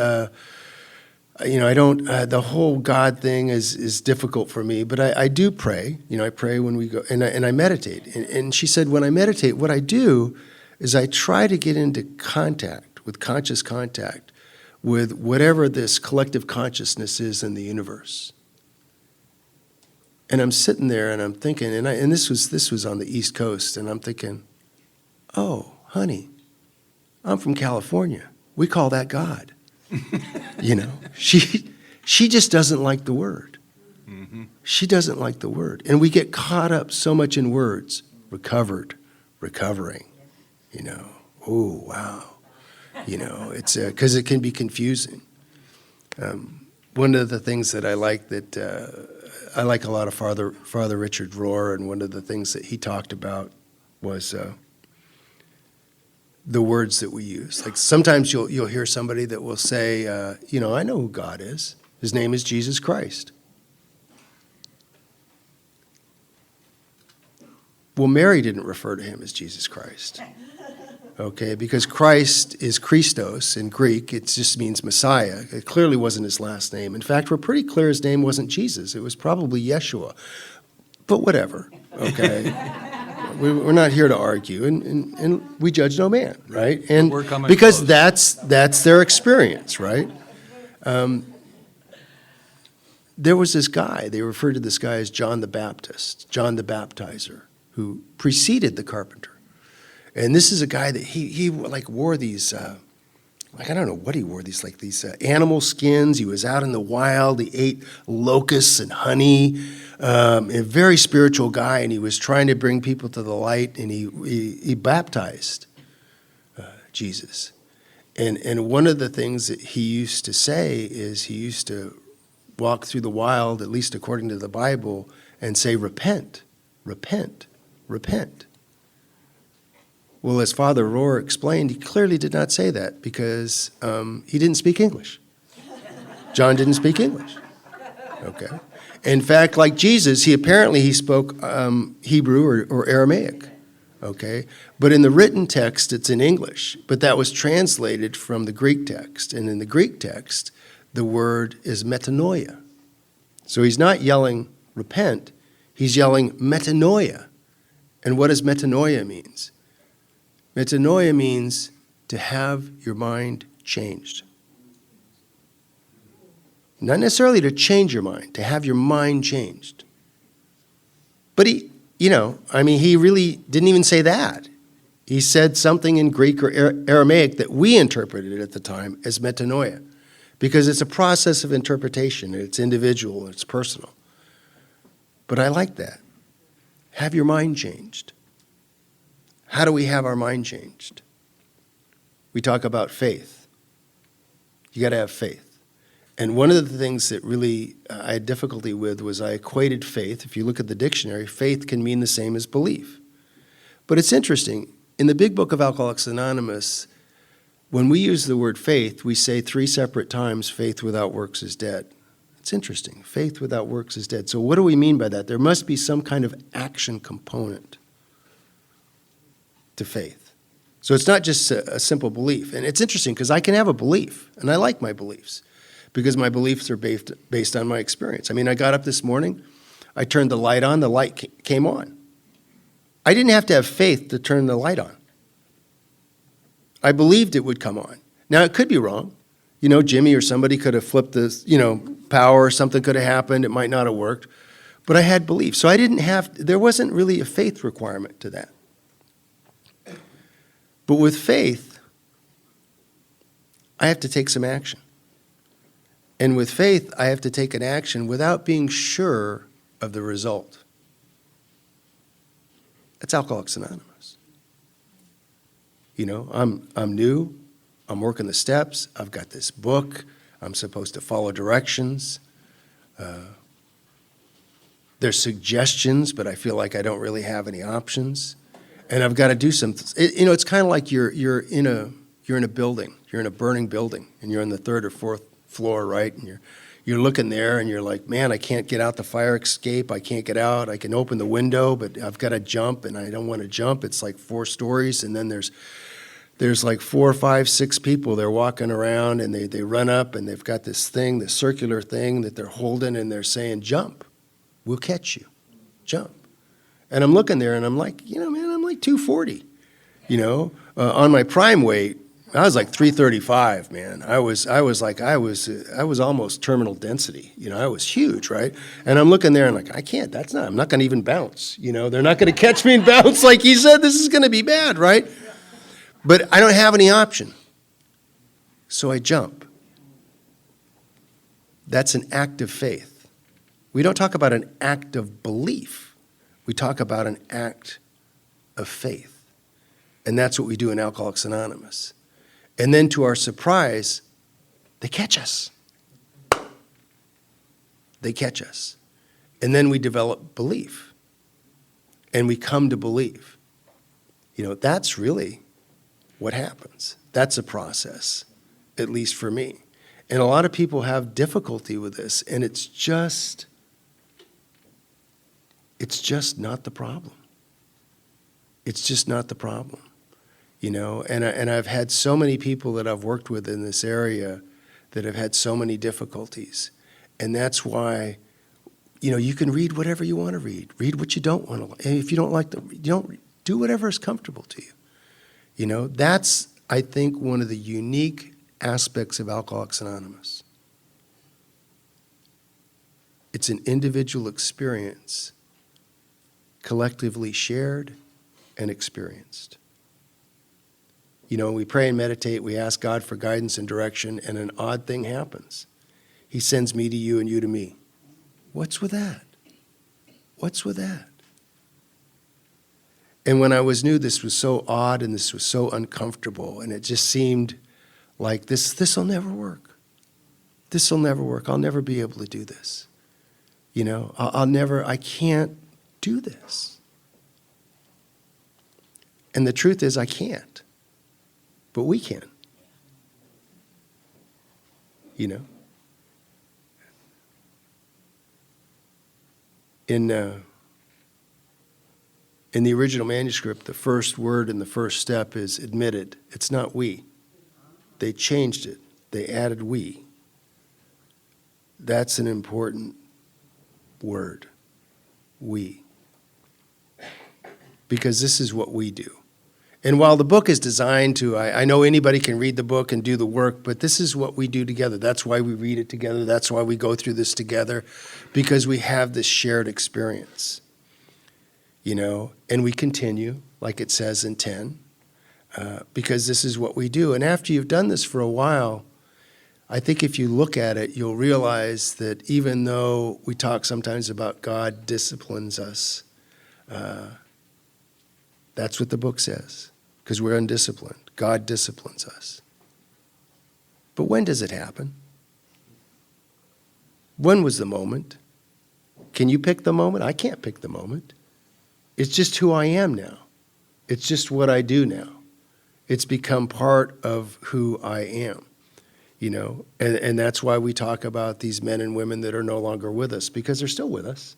I don't, the whole God thing is difficult for me, but I do pray. I pray when we go, and I meditate. And she said, when I meditate, what I do is I try to get into conscious contact with whatever this collective consciousness is in the universe. And I'm sitting there and I'm thinking, and this was on the East Coast, and I'm thinking, oh, honey, I'm from California. We call that God. She just doesn't like the word. Mm-hmm. She doesn't like the word. And we get caught up so much in words. Recovered, recovering, oh, wow. It's because it can be confusing. One of the things that I like I like a lot of Father Richard Rohr, and one of the things that he talked about was the words that we use. Like sometimes you'll hear somebody that will say, I know who God is. His name is Jesus Christ. Well, Mary didn't refer to him as Jesus Christ. Okay, because Christ is Christos in Greek. It just means Messiah. It clearly wasn't his last name. In fact, we're pretty clear his name wasn't Jesus. It was probably Yeshua. But whatever, okay? We're not here to argue, and we judge no man, right? And We're coming because close. that's their experience, right? there was this guy, they referred to this guy as John the Baptist, John the Baptizer, who preceded the carpenter. And this is a guy that he like wore these, like I don't know what he wore, these animal skins. He was out in the wild. He ate locusts and honey. A very spiritual guy, and he was trying to bring people to the light, and he baptized Jesus. And one of the things that he used to say is he used to walk through the wild, at least according to the Bible, and say, repent, repent, repent. Well, as Father Rohr explained, he clearly did not say that because he didn't speak English. John didn't speak English. Okay. In fact, like Jesus, he spoke Hebrew or Aramaic. Okay. But in the written text, it's in English. But that was translated from the Greek text. And in the Greek text, the word is metanoia. So he's not yelling repent, he's yelling metanoia. And what does metanoia means? Metanoia means to have your mind changed. Not necessarily to change your mind, to have your mind changed. But he really didn't even say that. He said something in Greek or Aramaic that we interpreted at the time as metanoia, because it's a process of interpretation, and it's individual, and it's personal. But I like that. Have your mind changed. How do we have our mind changed? We talk about faith. You got to have faith. And one of the things that really I had difficulty with was I equated faith. If you look at the dictionary, faith can mean the same as belief. But it's interesting. In the big book of Alcoholics Anonymous, when we use the word faith, we say 3 separate times, faith without works is dead. It's interesting. Faith without works is dead. So what do we mean by that? There must be some kind of action component to faith. So it's not just a simple belief. And it's interesting because I can have a belief, and I like my beliefs, because my beliefs are based on my experience. I mean, I got up this morning, I turned the light on, the light came on. I didn't have to have faith to turn the light on. I believed it would come on. Now, it could be wrong. Jimmy or somebody could have flipped the, power, or something could have happened, it might not have worked. But I had belief. So there wasn't really a faith requirement to that. But with faith, I have to take some action. And with faith, I have to take an action without being sure of the result. That's Alcoholics Anonymous. I'm new. I'm working the steps. I've got this book. I'm supposed to follow directions. There's suggestions, but I feel like I don't really have any options. And I've got to do something. It's kind of like you're in a building. You're in a burning building, and you're on the 3rd or 4th floor, right? And you're looking there, and you're like, man, I can't get out the fire escape. I can't get out. I can open the window, but I've got to jump, and I don't want to jump. It's like 4 stories, and then there's like 4, 5, 6 people. They're walking around, and they run up, and they've got this thing, this circular thing that they're holding, and they're saying, jump. We'll catch you. Jump. And I'm looking there, and I'm like, man, I'm like 240. On my prime weight, I was like 335, man. I was almost terminal density. I was huge, right? And I'm looking there, and like, I'm not going to even bounce. They're not going to catch me and bounce like he said. This is going to be bad, right? But I don't have any option. So I jump. That's an act of faith. We don't talk about an act of belief. We talk about an act of faith. And that's what we do in Alcoholics Anonymous. And then to our surprise, they catch us. They catch us. And then we develop belief. And we come to believe. That's really what happens. That's a process, at least for me. And a lot of people have difficulty with this, and it's just not the problem. It's just not the problem, And I've had so many people that I've worked with in this area that have had so many difficulties, and that's why, you can read whatever you want to read. Read what you don't want to. And if you don't like you don't do whatever is comfortable to you. That's, I think, one of the unique aspects of Alcoholics Anonymous. It's an individual experience, collectively shared and experienced. You know, we pray and meditate, we ask God for guidance and direction, and an odd thing happens. He sends me to you and you to me. What's with that? What's with that? And when I was new, this was so odd and this was so uncomfortable, and it just seemed like this will never work. This will never work. I'll never be able to do this. You know, I can't do this. And the truth is I can't. But we can. You know? In the original manuscript, the first word in the first step is admitted. It's not we. They changed it. They added we. That's an important word. We. Because this is what we do. And while the book is designed to, I know anybody can read the book and do the work, but this is what we do together. That's why we read it together. That's why we go through this together, because we have this shared experience. You know, and we continue, like it says in 10, because this is what we do. And after you've done this for a while, I think if you look at it, you'll realize that even though we talk sometimes about God disciplines us, that's what the book says, because we're undisciplined. God disciplines us. But when does it happen? When was the moment? Can you pick the moment? I can't pick the moment. It's just who I am now. It's just what I do now. It's become part of who I am, you know, and that's why we talk about these men and women that are no longer with us, because they're still with us.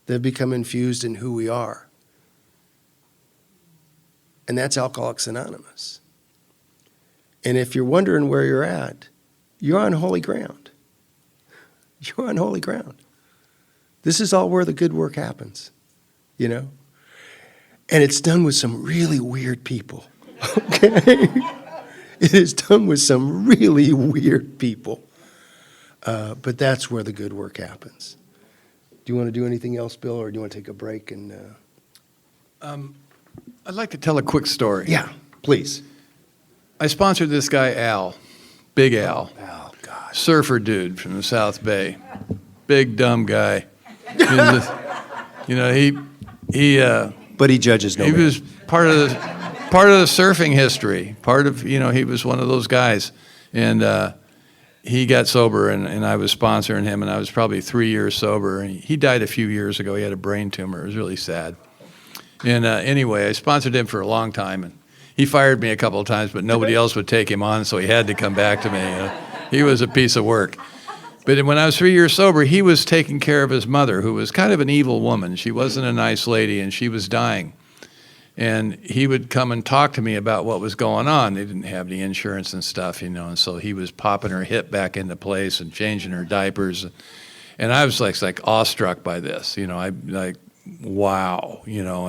They've become infused in who we are. And that's Alcoholics Anonymous. And if you're wondering where you're at, you're on holy ground. You're on holy ground. This is all where the good work happens, you know? And it's done with some really weird people, okay? It is done with some really weird people. But that's where the good work happens. Do you want to do anything else, Bill, or do you want to take a break? And I'd like to tell a quick story. yeah, please. I sponsored this guy, Al, Big Al, Oh, God. surfer dude from the South Bay. Big, dumb guy. You know, But he judges no he man. was part of the surfing history. He was one of those guys. And he got sober, and I was sponsoring him, and I was probably 3 years sober. And he died a few years ago. He had a brain tumor. It was really sad. And anyway, I sponsored him for a long time, and he fired me a couple of times, but nobody else would take him on, so he had to come back to me. He was a piece of work. But when I was 3 years sober, he was taking care of his mother, who was kind of an evil woman. She wasn't a nice lady, and she was dying. And he would come and talk to me about what was going on. They didn't have any insurance and stuff, you know, and so he was popping her hip back into place and changing her diapers. And I was like awestruck by this, you know, wow, you know,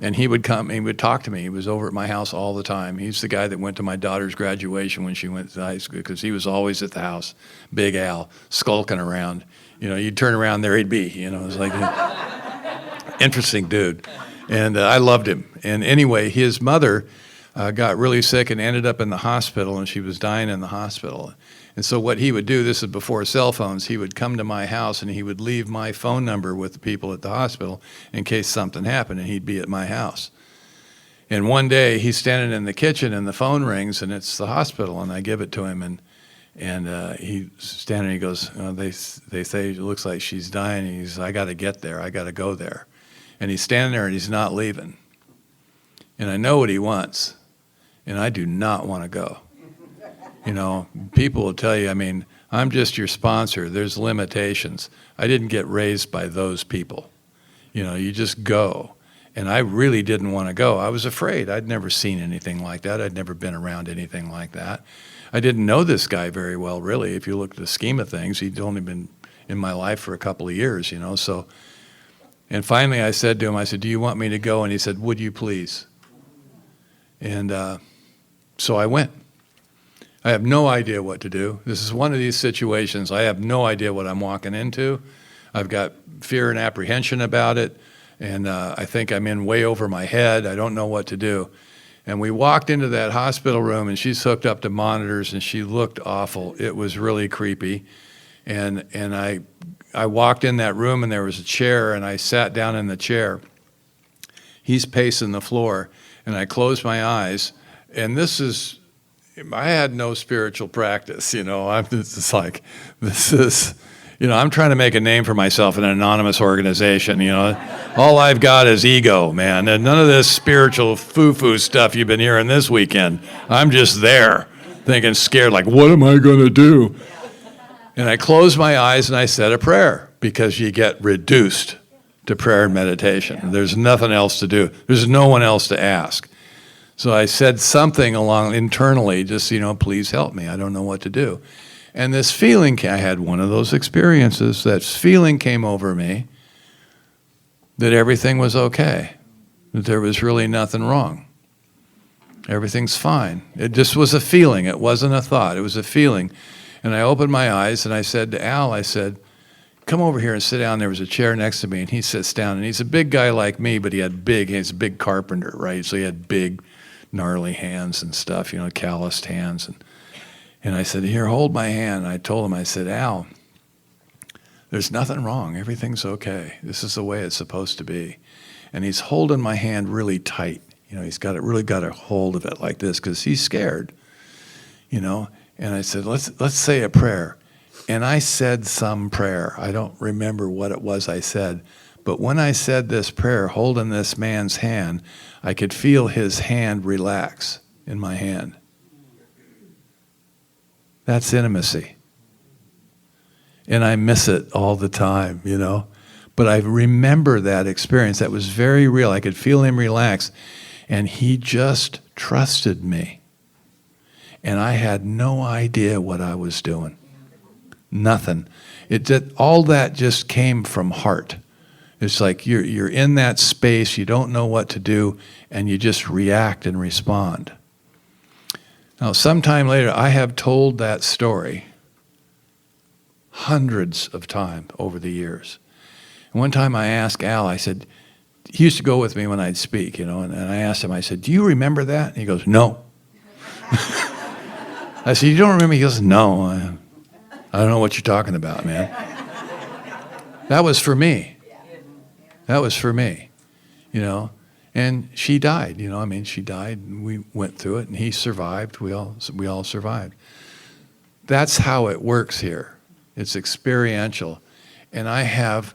and he would come, he would talk to me. He was over at my house all the time. He's the guy that went to my daughter's graduation when she went to high school, because he was always at the house, Big Al, skulking around. You know, you'd turn around, there he'd be, you know, it was like interesting dude. And I loved him. And anyway, his mother got really sick and ended up in the hospital, and she was dying in the hospital. And so what he would do, this is before cell phones, he would come to my house and he would leave my phone number with the people at the hospital in case something happened, and he'd be at my house. And one day he's standing in the kitchen and the phone rings and it's the hospital, and I give it to him, and he's standing, he goes, they say it looks like she's dying. And he says, I got to get there. I got to go there. And he's standing there and he's not leaving. And I know what he wants, and I do not want to go. You know, people will tell you, I mean, I'm just your sponsor. There's limitations. I didn't get raised by those people. You know, you just go. And I really didn't want to go. I was afraid. I'd never seen anything like that. I'd never been around anything like that. I didn't know this guy very well, really. If you look at the scheme of things, he'd only been in my life for a couple of years, you know. So, and finally I said to him, I said, do you want me to go? And he said, would you please? And so I went. I have no idea what to do. This is one of these situations. I have no idea what I'm walking into. I've got fear and apprehension about it, and I think I'm in way over my head. I don't know what to do. And we walked into that hospital room, and she's hooked up to monitors, and she looked awful. It was really creepy. And I walked in that room, and there was a chair, and I sat down in the chair. He's pacing the floor, and I closed my eyes, and I had no spiritual practice, I'm just like, I'm trying to make a name for myself in an anonymous organization, All I've got is ego, man, and none of this spiritual foo-foo stuff you've been hearing this weekend. I'm just there, thinking scared, like, what am I going to do? And I closed my eyes and I said a prayer, because you get reduced to prayer and meditation. There's nothing else to do. There's no one else to ask. So I said something along internally, just, please help me. I don't know what to do. And this feeling, I had one of those experiences, that feeling came over me that everything was okay, that there was really nothing wrong. Everything's fine. It just was a feeling. It wasn't a thought. It was a feeling. And I opened my eyes and I said to Al, I said, come over here and sit down. There was a chair next to me, and he sits down. And he's a big guy like me, but he's a big carpenter, right? So he had big, gnarly hands and stuff, calloused hands. And I said, here, hold my hand. And I told him, I said, Al, there's nothing wrong. Everything's okay. This is the way it's supposed to be. And he's holding my hand really tight. He's really got a hold of it like this, because he's scared, And I said, let's say a prayer. And I said some prayer. I don't remember what it was I said. But when I said this prayer, holding this man's hand, I could feel his hand relax in my hand. That's intimacy. And I miss it all the time, But I remember that experience. That was very real. I could feel him relax. And he just trusted me. And I had no idea what I was doing. Nothing. All that just came from heart. It's like you're in that space, you don't know what to do, and you just react and respond. Now, sometime later, I have told that story hundreds of times over the years. And one time I asked Al, I said, he used to go with me when I'd speak, and I asked him, I said, do you remember that? And he goes, no. I said, you don't remember? He goes, no, I don't know what you're talking about, man. That was for me. That was for me, And she died, she died, and we went through it, and he survived. We all survived. That's how it works here. It's experiential. And I have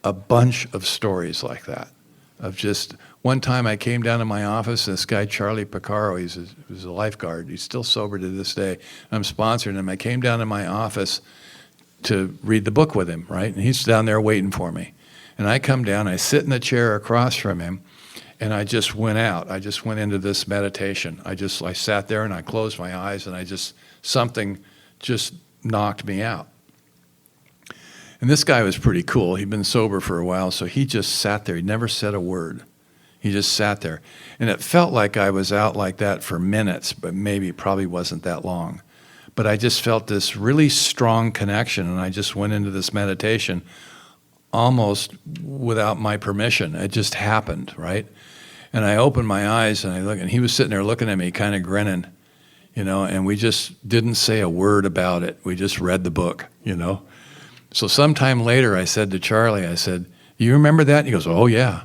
a bunch of stories like that, of just, one time I came down to my office, and this guy, Charlie Picaro, he was a lifeguard. He's still sober to this day. I'm sponsoring him. I came down to my office to read the book with him, right? And he's down there waiting for me. And I come down, I sit in the chair across from him, and I just went out. I just went into this meditation. I sat there and I closed my eyes, and something just knocked me out. And this guy was pretty cool. He'd been sober for a while, so he just sat there. He never said a word. He just sat there. And it felt like I was out like that for minutes, but probably wasn't that long. But I just felt this really strong connection, and I just went into this meditation almost without my permission. It just happened, right? And I opened my eyes, and I looked, and he was sitting there looking at me, kind of grinning, and we just didn't say a word about it. We just read the book, So sometime later, I said to Charlie, I said, do you remember that? And he goes, oh, yeah.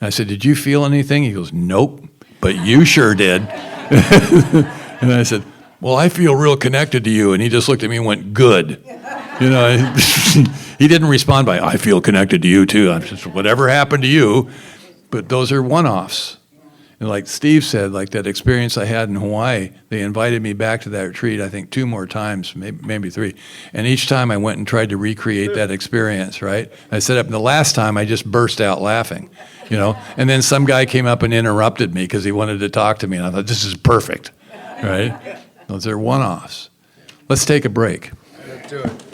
And I said, did you feel anything? He goes, nope, but you sure did. And I said, well, I feel real connected to you. And he just looked at me and went, good. He didn't respond by, I feel connected to you too. I'm just, whatever happened to you. But those are one-offs. And like Steve said, like that experience I had in Hawaii, they invited me back to that retreat, I think 2 more times, maybe 3. And each time I went and tried to recreate that experience, right? I set up, and the last time I just burst out laughing, And then some guy came up and interrupted me because he wanted to talk to me. And I thought, this is perfect, right? Those are one-offs. Let's take a break. Let's do it.